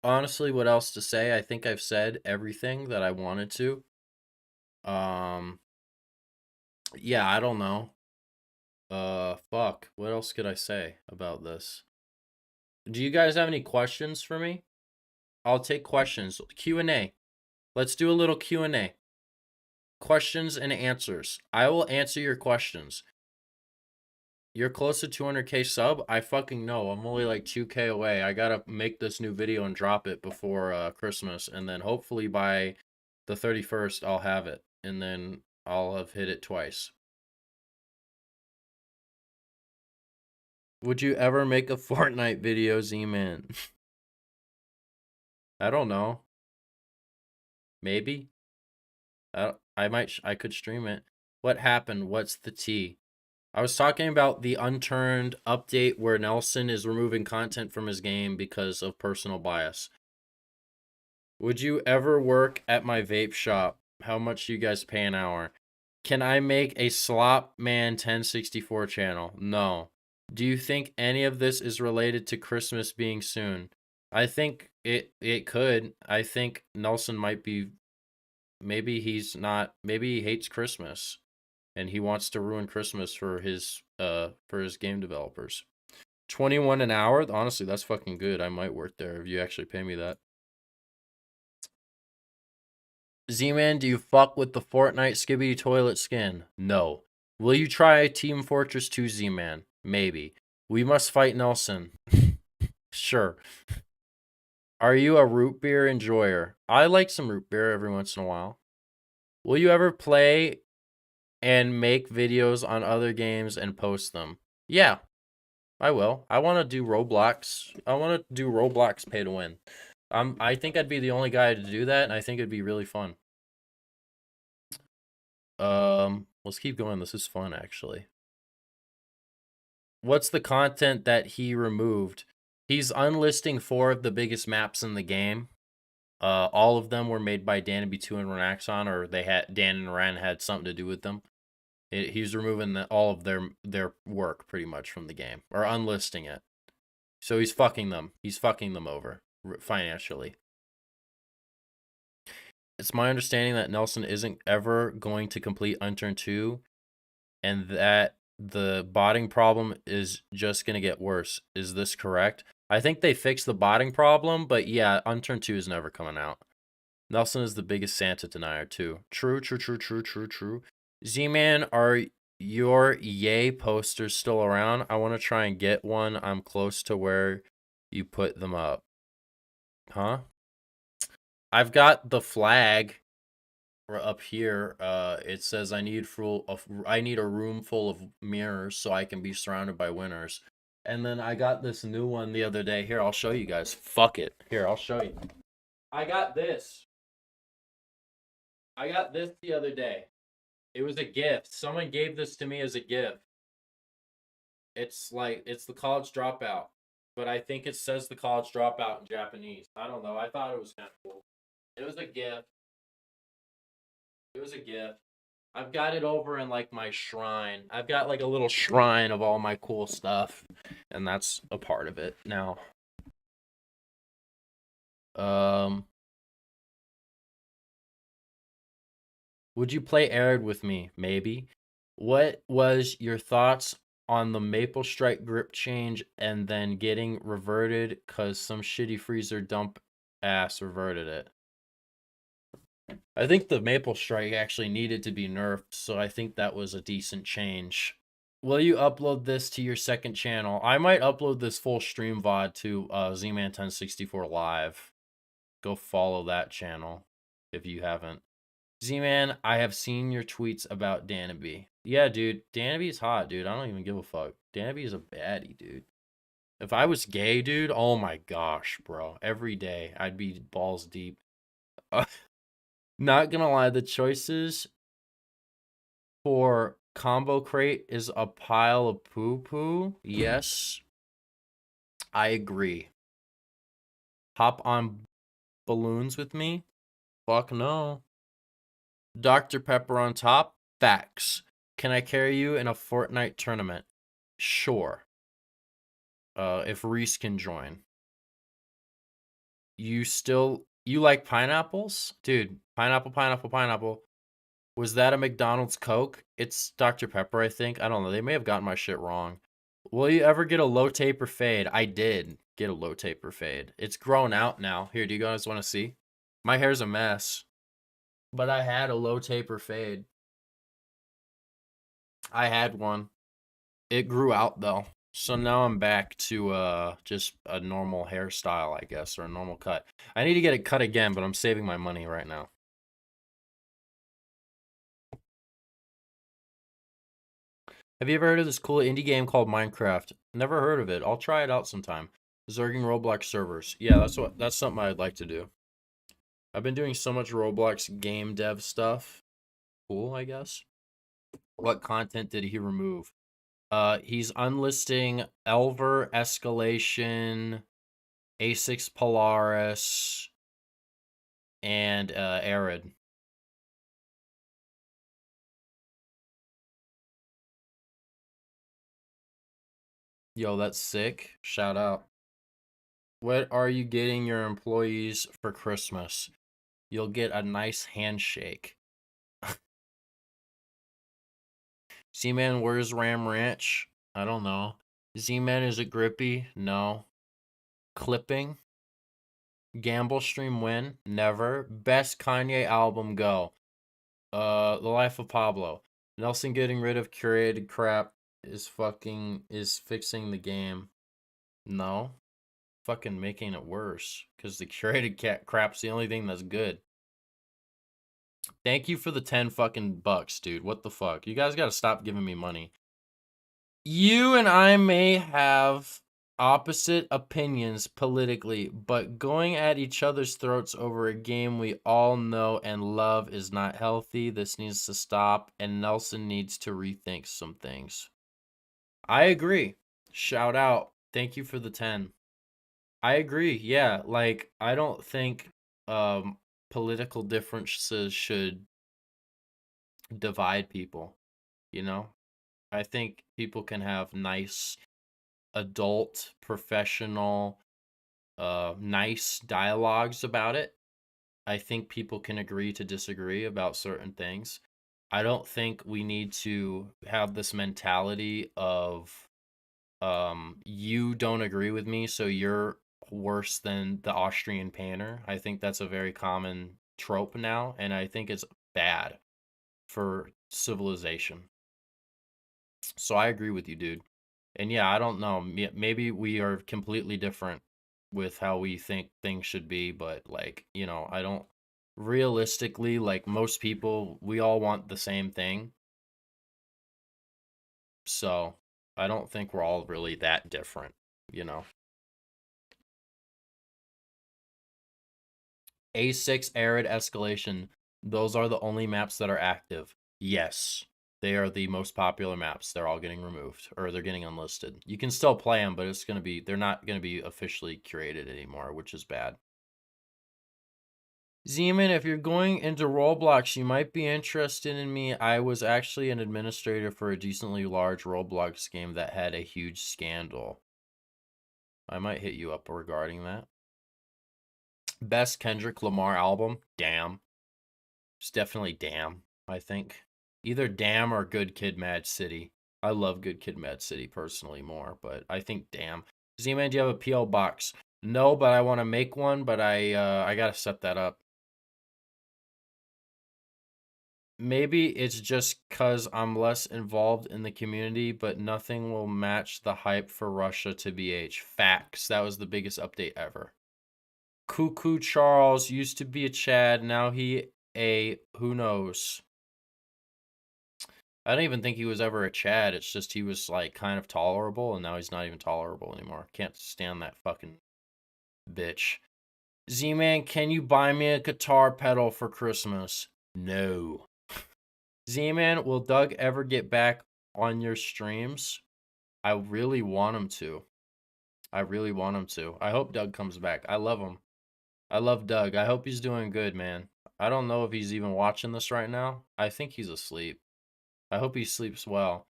honestly, what else to say. I think I've said everything that I wanted to. Yeah, I don't know. Fuck. What else could I say about this? Do you guys have any questions for me? I'll take questions. Q&A. Let's do a little Q&A. Questions and answers. I will answer your questions. You're close to 200k sub? I fucking know. I'm only like 2k away. I gotta make this new video and drop it before Christmas. And then hopefully by the 31st, I'll have it. And then I'll have hit it twice. Would you ever make a Fortnite video, Z-Man? I don't know. Maybe. I could stream it. What happened? What's the tea? I was talking about the Unturned update where Nelson is removing content from his game because of personal bias. Would you ever work at my vape shop? How much do you guys pay an hour? Can I make a Slop Man 1064 channel? No. Do you think any of this is related to Christmas being soon? I think it could. I think Nelson might be... Maybe he's not... Maybe he hates Christmas. And he wants to ruin Christmas for his game developers. 21 an hour? Honestly, that's fucking good. I might work there if you actually pay me that. Z-Man, do you fuck with the Fortnite Skibidi toilet skin? No. Will you try Team Fortress 2, Z-Man? Maybe. We must fight Nelson. Sure. Are you a root beer enjoyer? I like some root beer every once in a while. Will you ever play and make videos on other games and post them? Yeah, I will. I want to do Roblox. I want to do Roblox pay to win. I think I'd be the only guy to do that, and I think it'd be really fun. Let's keep going. This is fun, actually. What's the content that he removed? He's unlisting 4 of the biggest maps in the game. All of them were made by Danby2 and Renaxon, or they had Dan and Ren had something to do with them. He's removing all of their work pretty much from the game, or unlisting it. So he's fucking them. He's fucking them over financially. It's my understanding that Nelson isn't ever going to complete Unturned 2, and that the botting problem is just going to get worse. Is this correct? I think they fixed the botting problem, but yeah, Unturned 2 is never coming out. Nelson is the biggest Santa denier, too. True. Z-Man, are your Yay posters still around? I want to try and get one. I'm close to where you put them up. Huh? I've got the flag up here. It says I need a room full of mirrors so I can be surrounded by winners. And then I got this new one the other day. Here, I'll show you guys. Fuck it. Here, I'll show you. I got this the other day. It was a gift. Someone gave this to me as a gift. It's the College Dropout, but I think it says the College Dropout in Japanese. I don't know. I thought it was kind of cool. It was a gift. I've got it over in like my shrine. I've got like a little shrine of all my cool stuff, and that's a part of it now. Would you play Arid with me? Maybe. What was your thoughts on the Maple Strike grip change and then getting reverted because some shitty freezer dump ass reverted it? I think the Maple Strike actually needed to be nerfed, so I think that was a decent change. Will you upload this to your second channel? I might upload this full stream VOD to Z-Man1064 Live. Go follow that channel if you haven't. Z-Man, I have seen your tweets about Danby. Yeah, dude, Danby's hot, dude. I don't even give a fuck. Danby's a baddie, dude. If I was gay, dude, oh my gosh, bro. Every day, I'd be balls deep. Not gonna lie, the choices for Combo Crate is a pile of poo-poo. Yes, I agree. Hop on balloons with me? Fuck no. Dr. Pepper on top? Facts. Can I carry you in a Fortnite tournament? Sure. If Reese can join. You like pineapples? Dude, pineapple. Was that a McDonald's Coke? It's Dr. Pepper, I think. I don't know. They may have gotten my shit wrong. Will you ever get a low taper fade? I did get a low taper fade. It's grown out now. Here, do you guys want to see? My hair's a mess. But I had a low taper fade. I had one. It grew out, though. So now I'm back to just a normal hairstyle, I guess, or a normal cut. I need to get it cut again, but I'm saving my money right now. Have you ever heard of this cool indie game called Minecraft? Never heard of it. I'll try it out sometime. Zerging Roblox servers. Yeah, that's something I'd like to do. I've been doing so much Roblox game dev stuff. Cool, I guess. What content did he remove? He's unlisting Elver, Escalation, A6 Polaris, and Arid. Yo, that's sick. Shout out. What are you getting your employees for Christmas? You'll get a nice handshake. Z-Man, where's Ram Ranch? I don't know. Z-Man, is it grippy? No. Clipping? Gamble stream win? Never. Best Kanye album, go. The Life of Pablo. Nelson getting rid of curated crap. is fixing the game. No. Fucking making it worse. Because the curated crap's the only thing that's good. Thank you for the 10 fucking bucks, dude. What the fuck? You guys gotta stop giving me money. You and I may have opposite opinions politically, but going at each other's throats over a game we all know and love is not healthy. This needs to stop, and Nelson needs to rethink some things. I agree. Shout out. Thank you for the 10. I agree. Yeah, like I don't think political differences should divide people, you know? I think people can have nice adult, professional, nice dialogues about it. I think people can agree to disagree about certain things. I don't think we need to have this mentality of you don't agree with me, so you're worse than the Austrian painter. I think that's a very common trope now, and I think it's bad for civilization. So I agree with you, dude. And yeah, I don't know. Maybe we are completely different with how we think things should be, but like, you know, I don't realistically, like most people, we all want the same thing. So I don't think we're all really that different, you know. A6 Arid Escalation. Those are the only maps that are active. Yes. They are the most popular maps. They're all getting removed or they're getting unlisted. You can still play them, but they're not going to be officially curated anymore, which is bad. Zeman, if you're going into Roblox, you might be interested in me. I was actually an administrator for a decently large Roblox game that had a huge scandal. I might hit you up regarding that. Best Kendrick Lamar album? Damn. It's definitely Damn, I think. Either Damn or Good Kid Mad City. I love Good Kid Mad City personally more, but I think Damn. Z-Man, do you have a P.O. box? No, but I want to make one, but I gotta set that up. Maybe it's just because I'm less involved in the community, but nothing will match the hype for Russia to BH. Facts. That was the biggest update ever. Cuckoo Charles used to be a Chad, now who knows? I don't even think he was ever a Chad. It's just he was like kind of tolerable, and now he's not even tolerable anymore. Can't stand that fucking bitch. Z-Man, can you buy me a guitar pedal for Christmas? No. Z-Man, will Doug ever get back on your streams? I really want him to. I really want him to. I hope Doug comes back. I love him. I love Doug. I hope he's doing good, man. I don't know if he's even watching this right now. I think he's asleep. I hope he sleeps well.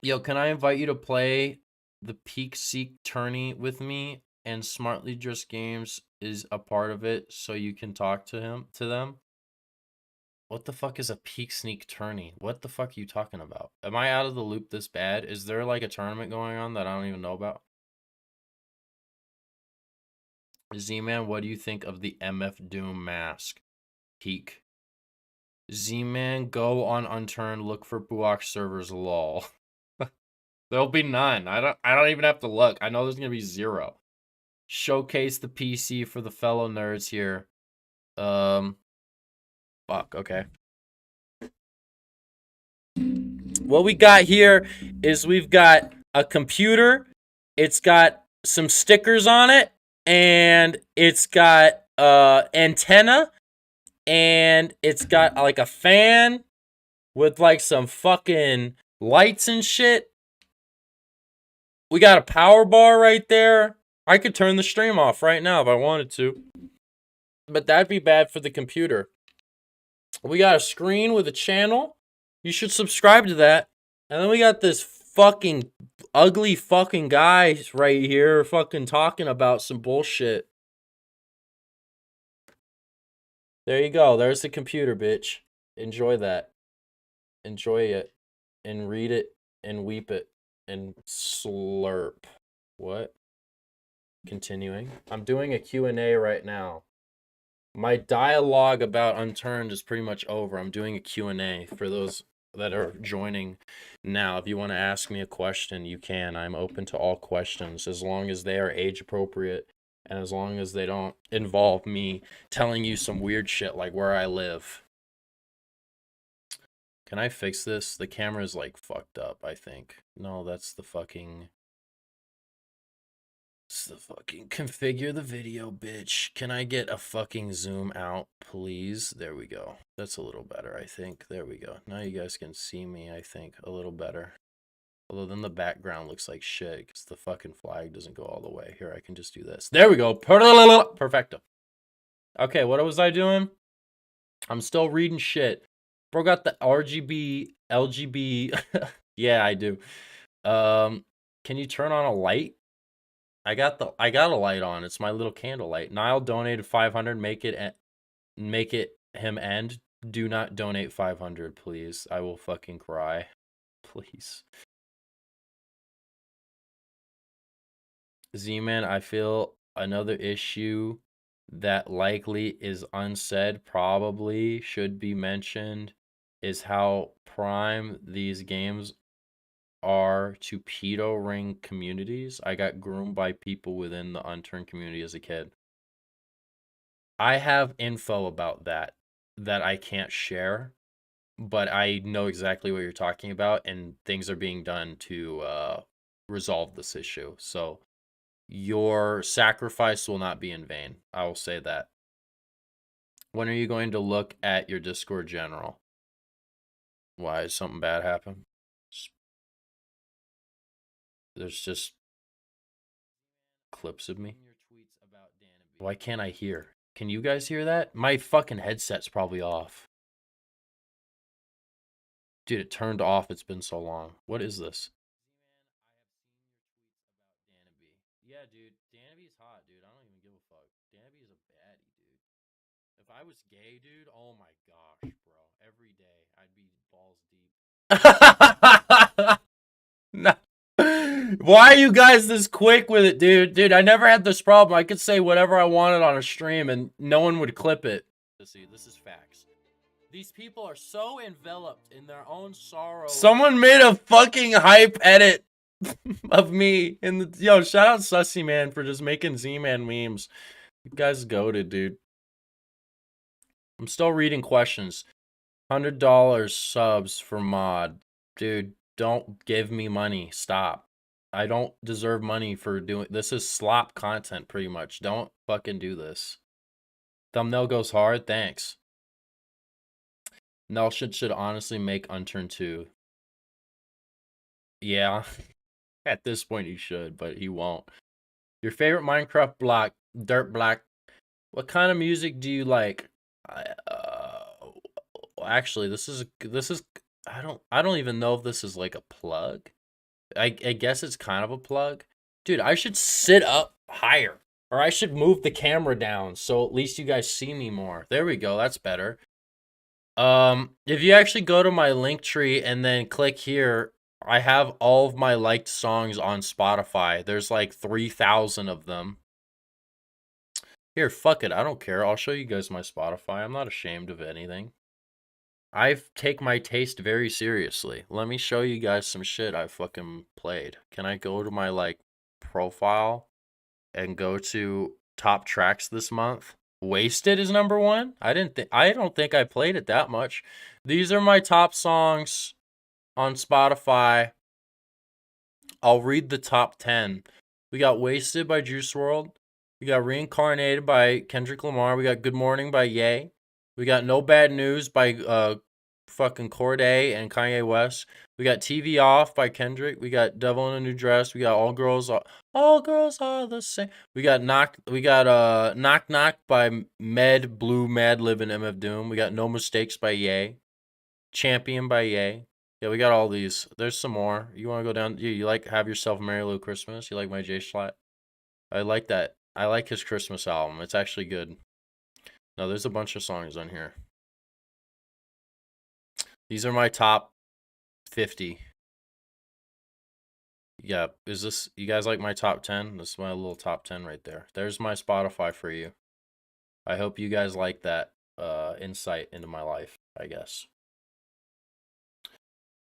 Yo, can I invite you to play the Peak Seek tourney with me? And Smartly Just Games is a part of it, so you can talk to them. What the fuck is a Peak Sneak tourney? What the fuck are you talking about? Am I out of the loop this bad? Is there like a tournament going on that I don't even know about? Z-Man, what do you think of the MF Doom mask? Peak. Z-Man, go on Unturned, look for Buok servers, lol. There'll be none. I don't even have to look. I know there's gonna be 0. Showcase the PC for the fellow nerds here. Fuck, okay. What we got here is we've got a computer. It's got some stickers on it, and it's got antenna, and it's got like a fan with like some fucking lights and shit. We got a power bar right there. I could turn the stream off right now if I wanted to, but that'd be bad for the computer. We got a screen with a channel. You should subscribe to that. And then we got this fucking ugly fucking guy right here fucking talking about some bullshit. There you go. There's the computer, bitch. Enjoy that. Enjoy it. And read it. And weep it. And slurp. What? Continuing. I'm doing a Q&A right now. My dialogue about Unturned is pretty much over. I'm doing a Q&A for those that are joining now. If you want to ask me a question, you can. I'm open to all questions as long as they are age appropriate and as long as they don't involve me telling you some weird shit like where I live. Can I fix this? The camera's like fucked up, I think. No, that's the fucking... It's the fucking configure the video, bitch. Can I get a fucking zoom out, please? There we go. That's a little better, I think. There we go. Now you guys can see me, I think, a little better. Although then the background looks like shit because the fucking flag doesn't go all the way. Here, I can just do this. There we go. Perfecto. Okay, what was I doing? I'm still reading shit. Bro got the RGB, LGB. Yeah, I do. Can you turn on a light? I got a light on. It's my little candle light. Nile donated 500. Make it him end. Do not donate 500, please. I will fucking cry. Please. Z-Man, I feel another issue that likely is unsaid, probably should be mentioned, is how prime these games are to pedo ring communities. I got groomed by people within the unturned community as a kid. I have info about that I can't share, but I know exactly what you're talking about, and things are being done to resolve this issue. So your sacrifice will not be in vain. I will say that. When are you going to look at your Discord general? Why, is something bad happen? There's just clips of me. Why can't I hear? Can you guys hear that? My fucking headset's probably off. Dude, it turned off. It's been so long. What is this? Yeah, dude. Danaby's hot, dude. I don't even give a fuck. Danaby's a baddie, dude. If I was gay, dude, oh my gosh, bro. Every day, I'd be balls deep. No. Why are you guys this quick with it, dude? Dude, I never had this problem. I could say whatever I wanted on a stream and no one would clip it. See, this is facts. These people are so enveloped in their own sorrow. Someone made a fucking hype edit of me in the... Yo, shout out Sussy Man for just making Z-Man memes. You guys goated, dude. I'm still reading questions. $100 subs for mod. Dude, don't give me money. Stop. I don't deserve money for doing... This is slop content, pretty much. Don't fucking do this. Thumbnail goes hard. Thanks. Nelson should honestly make Unturned 2. Yeah. At this point, he should, but he won't. Your favorite Minecraft block, Dirt Black. What kind of music do you like? Actually, this is I don't even know if this is like a plug. I guess it's kind of a plug. Dude, I should sit up higher, or I should move the camera down so at least you guys see me more. There we go. That's better. If you actually go to my link tree and then click here, I have all of my liked songs on Spotify. There's like 3,000 of them. Here, fuck it. I don't care. I'll show you guys my Spotify. I'm not ashamed of anything. I take my taste very seriously. Let me show you guys some shit I fucking played. Can I go to my like profile and go to top tracks this month? Wasted is number 1. I don't think I played it that much. These are my top songs on Spotify. I'll read the top 10. We got Wasted by Juice WRLD. We got Reincarnated by Kendrick Lamar. We got Good Morning by Ye. We got No Bad News by fucking Cordae and Kanye West. We got TV Off by Kendrick. We got Devil in a New Dress. We got All Girls Are the Same. We got Knock Knock by Madlib and MF Doom. We got No Mistakes by Ye. Champion by Ye. Yeah, we got all these. There's some more. You want to go down? You like Have Yourself a Merry Little Christmas? You like my J Schlatt? I like that. I like his Christmas album. It's actually good. No, there's a bunch of songs on here. These are my top 50. Yeah, is this... You guys like my top 10? This is my little top 10 right there. There's my Spotify for you. I hope you guys like that insight into my life, I guess.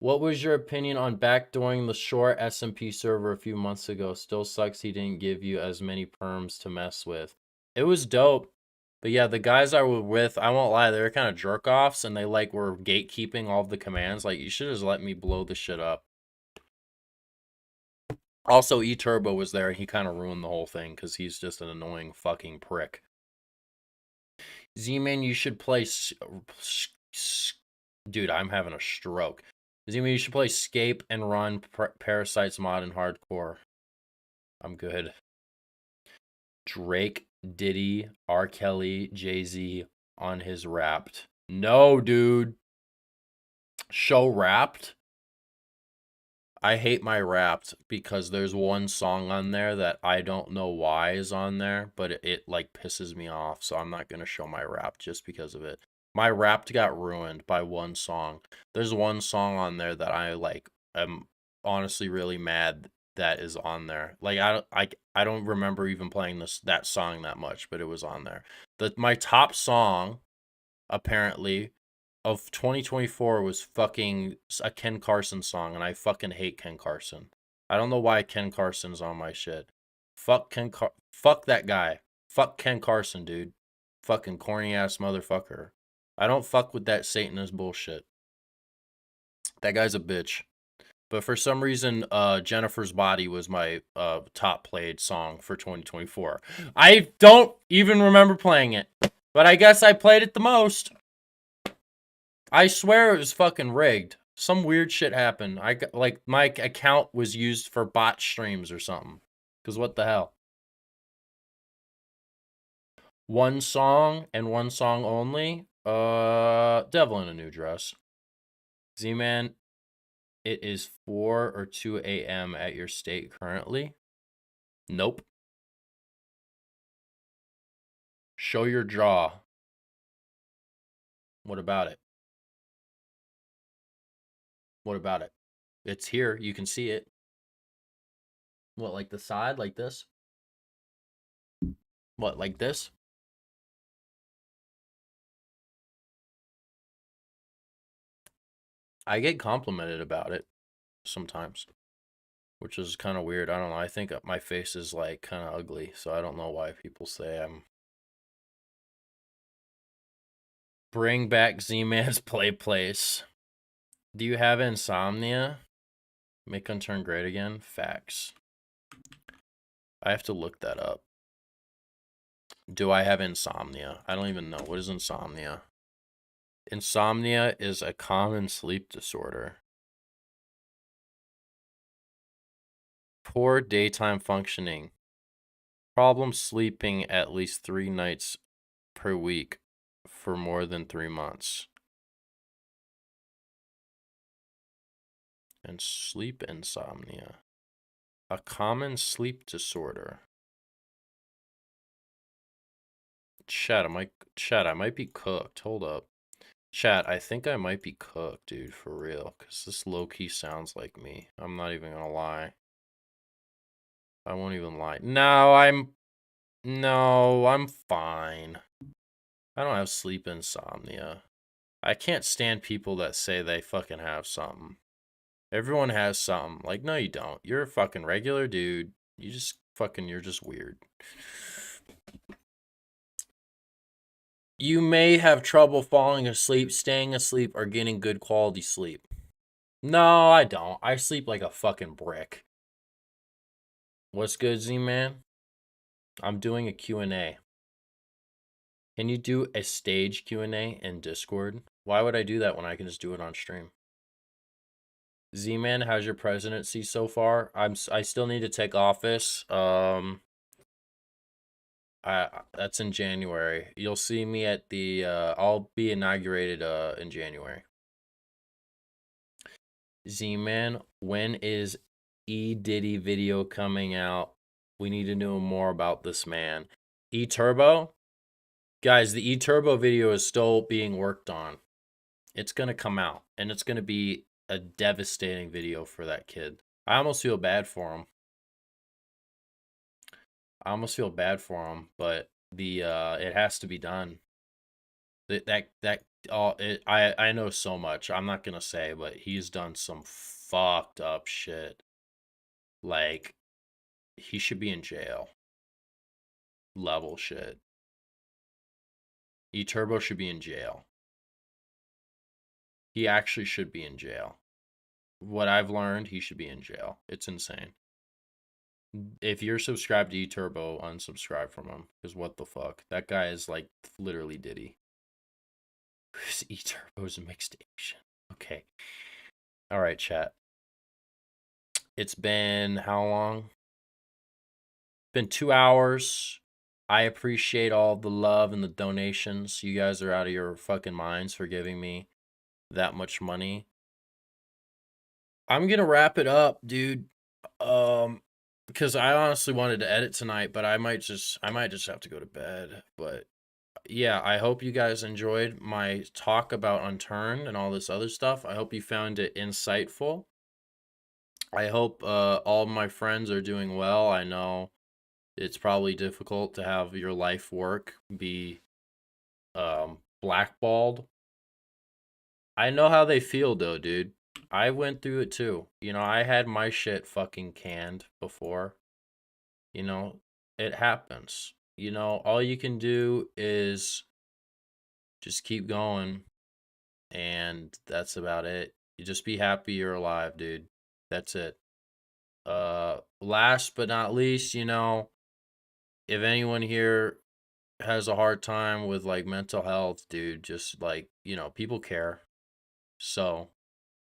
What was your opinion on backdooring the short SMP server a few months ago? Still sucks he didn't give you as many perms to mess with. It was dope. But yeah, the guys I were with, I won't lie, they were kind of jerk offs and they like were gatekeeping all of the commands. Like, you should have just let me blow the shit up. Also, E-Turbo was there and he kind of ruined the whole thing because he's just an annoying fucking prick. Z-Man, you should play... Dude, I'm having a stroke. Z-Man, you should play Scape and Run Parasites mod in hardcore. I'm good. Drake, Diddy, R. Kelly, Jay-Z on his Wrapped. No, dude. Show Wrapped? I hate my Wrapped because there's one song on there that I don't know why is on there, but it like pisses me off, so I'm not going to show my Wrapped just because of it. My Wrapped got ruined by one song. There's one song on there that I like am honestly really mad that is on there. Like I don't remember even playing that song that much, but it was on there. My top song apparently of 2024 was fucking a Ken Carson song, and I fucking hate Ken Carson. I don't know why Ken Carson's on my shit. Fuck that guy. Fuck Ken Carson, dude. Fucking corny ass motherfucker. I don't fuck with that Satanist bullshit. That guy's a bitch. But for some reason, Jennifer's Body was my top played song for 2024. I don't even remember playing it, but I guess I played it the most. I swear it was fucking rigged. Some weird shit happened. I got, like, my account was used for bot streams or something. Because what the hell? One song and one song only? Devil in a New Dress. Z-Man, it is 4 or 2 a.m. at your state currently? Nope. Show your jaw. What about it? What about it? It's here. You can see it. What, like the side? Like this? What, like this? I get complimented about it sometimes, which is kind of weird. I don't know. I think my face is like kind of ugly, so I don't know why people say I'm... Bring back Z-Man's play place. Do you have insomnia? Make Unturned great again? Facts. I have to look that up. Do I have insomnia? I don't even know. What is insomnia? Insomnia is a common sleep disorder. Poor daytime functioning. Problem sleeping at least 3 nights per week for more than 3 months. And sleep insomnia. A common sleep disorder. Chat, I might be cooked. Hold up. Chat, I think I might be cooked, dude, for real. Because this low-key sounds like me. I'm not even gonna lie. I won't even lie. No, I'm fine. I don't have sleep insomnia. I can't stand people that say they fucking have something. Everyone has something. Like, no, you don't. You're a fucking regular dude. You're just weird. You may have trouble falling asleep, staying asleep, or getting good quality sleep. No, I don't. I sleep like a fucking brick. What's good, Z-Man? I'm doing a Q&A. Can you do a stage Q&A in Discord? Why would I do that when I can just do it on stream? Z-Man, how's your presidency so far? I still need to take office. That's in January. You'll see me at the I'll be inaugurated in January. Z-Man, when is E Diddy video coming out? We need to know more about this man. E-Turbo? Guys, the E-Turbo video is still being worked on. It's going to come out, and it's going to be a devastating video for that kid. I almost feel bad for him. But it has to be done. That I know so much. I'm not gonna say, but he's done some fucked up shit. Like, he should be in jail. Level shit. E-Turbo should be in jail. He actually should be in jail. What I've learned, he should be in jail. It's insane. If you're subscribed to E-Turbo, unsubscribe from him. Because what the fuck? That guy is like literally Diddy. E-Turbo's a mixtape shit. Okay. All right, chat. It's been how long? Been 2 hours. I appreciate all the love and the donations. You guys are out of your fucking minds for giving me that much money. I'm gonna wrap it up, dude. Because I honestly wanted to edit tonight, but I might just have to go to bed. But yeah, I hope you guys enjoyed my talk about Unturned and all this other stuff. I hope you found it insightful. I hope all my friends are doing well. I know it's probably difficult to have your life work be blackballed. I know how they feel though, dude. I went through it too. You know, I had my shit fucking canned before. You know, it happens. You know, all you can do is just keep going, and that's about it. You just be happy you're alive, dude. That's it. Last but not least, you know, if anyone here has a hard time with like mental health, dude, just like, you know, people care. So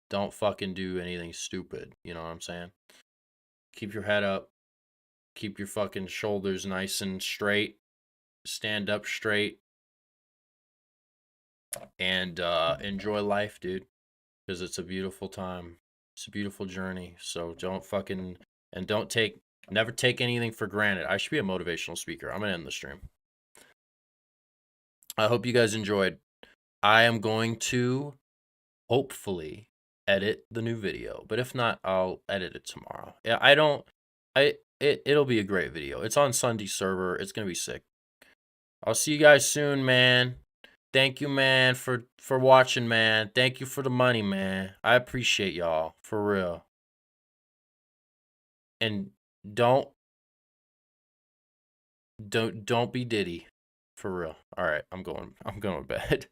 don't fucking do anything stupid. You know what I'm saying? Keep your head up. Keep your fucking shoulders nice and straight. Stand up straight. And enjoy life, dude. Because it's a beautiful time. It's a beautiful journey. So don't fucking, and never take anything for granted. I should be a motivational speaker. I'm going to end the stream. I hope you guys enjoyed. I am going to hopefully edit the new video, but if not, I'll edit it tomorrow. Yeah, it'll be a great video. It's on Sunday server. It's going to be sick. I'll see you guys soon, man. Thank you, man, for watching, man. Thank you for the money, man. I appreciate y'all, for real. And don't be Diddy, for real. All right, I'm going to bed.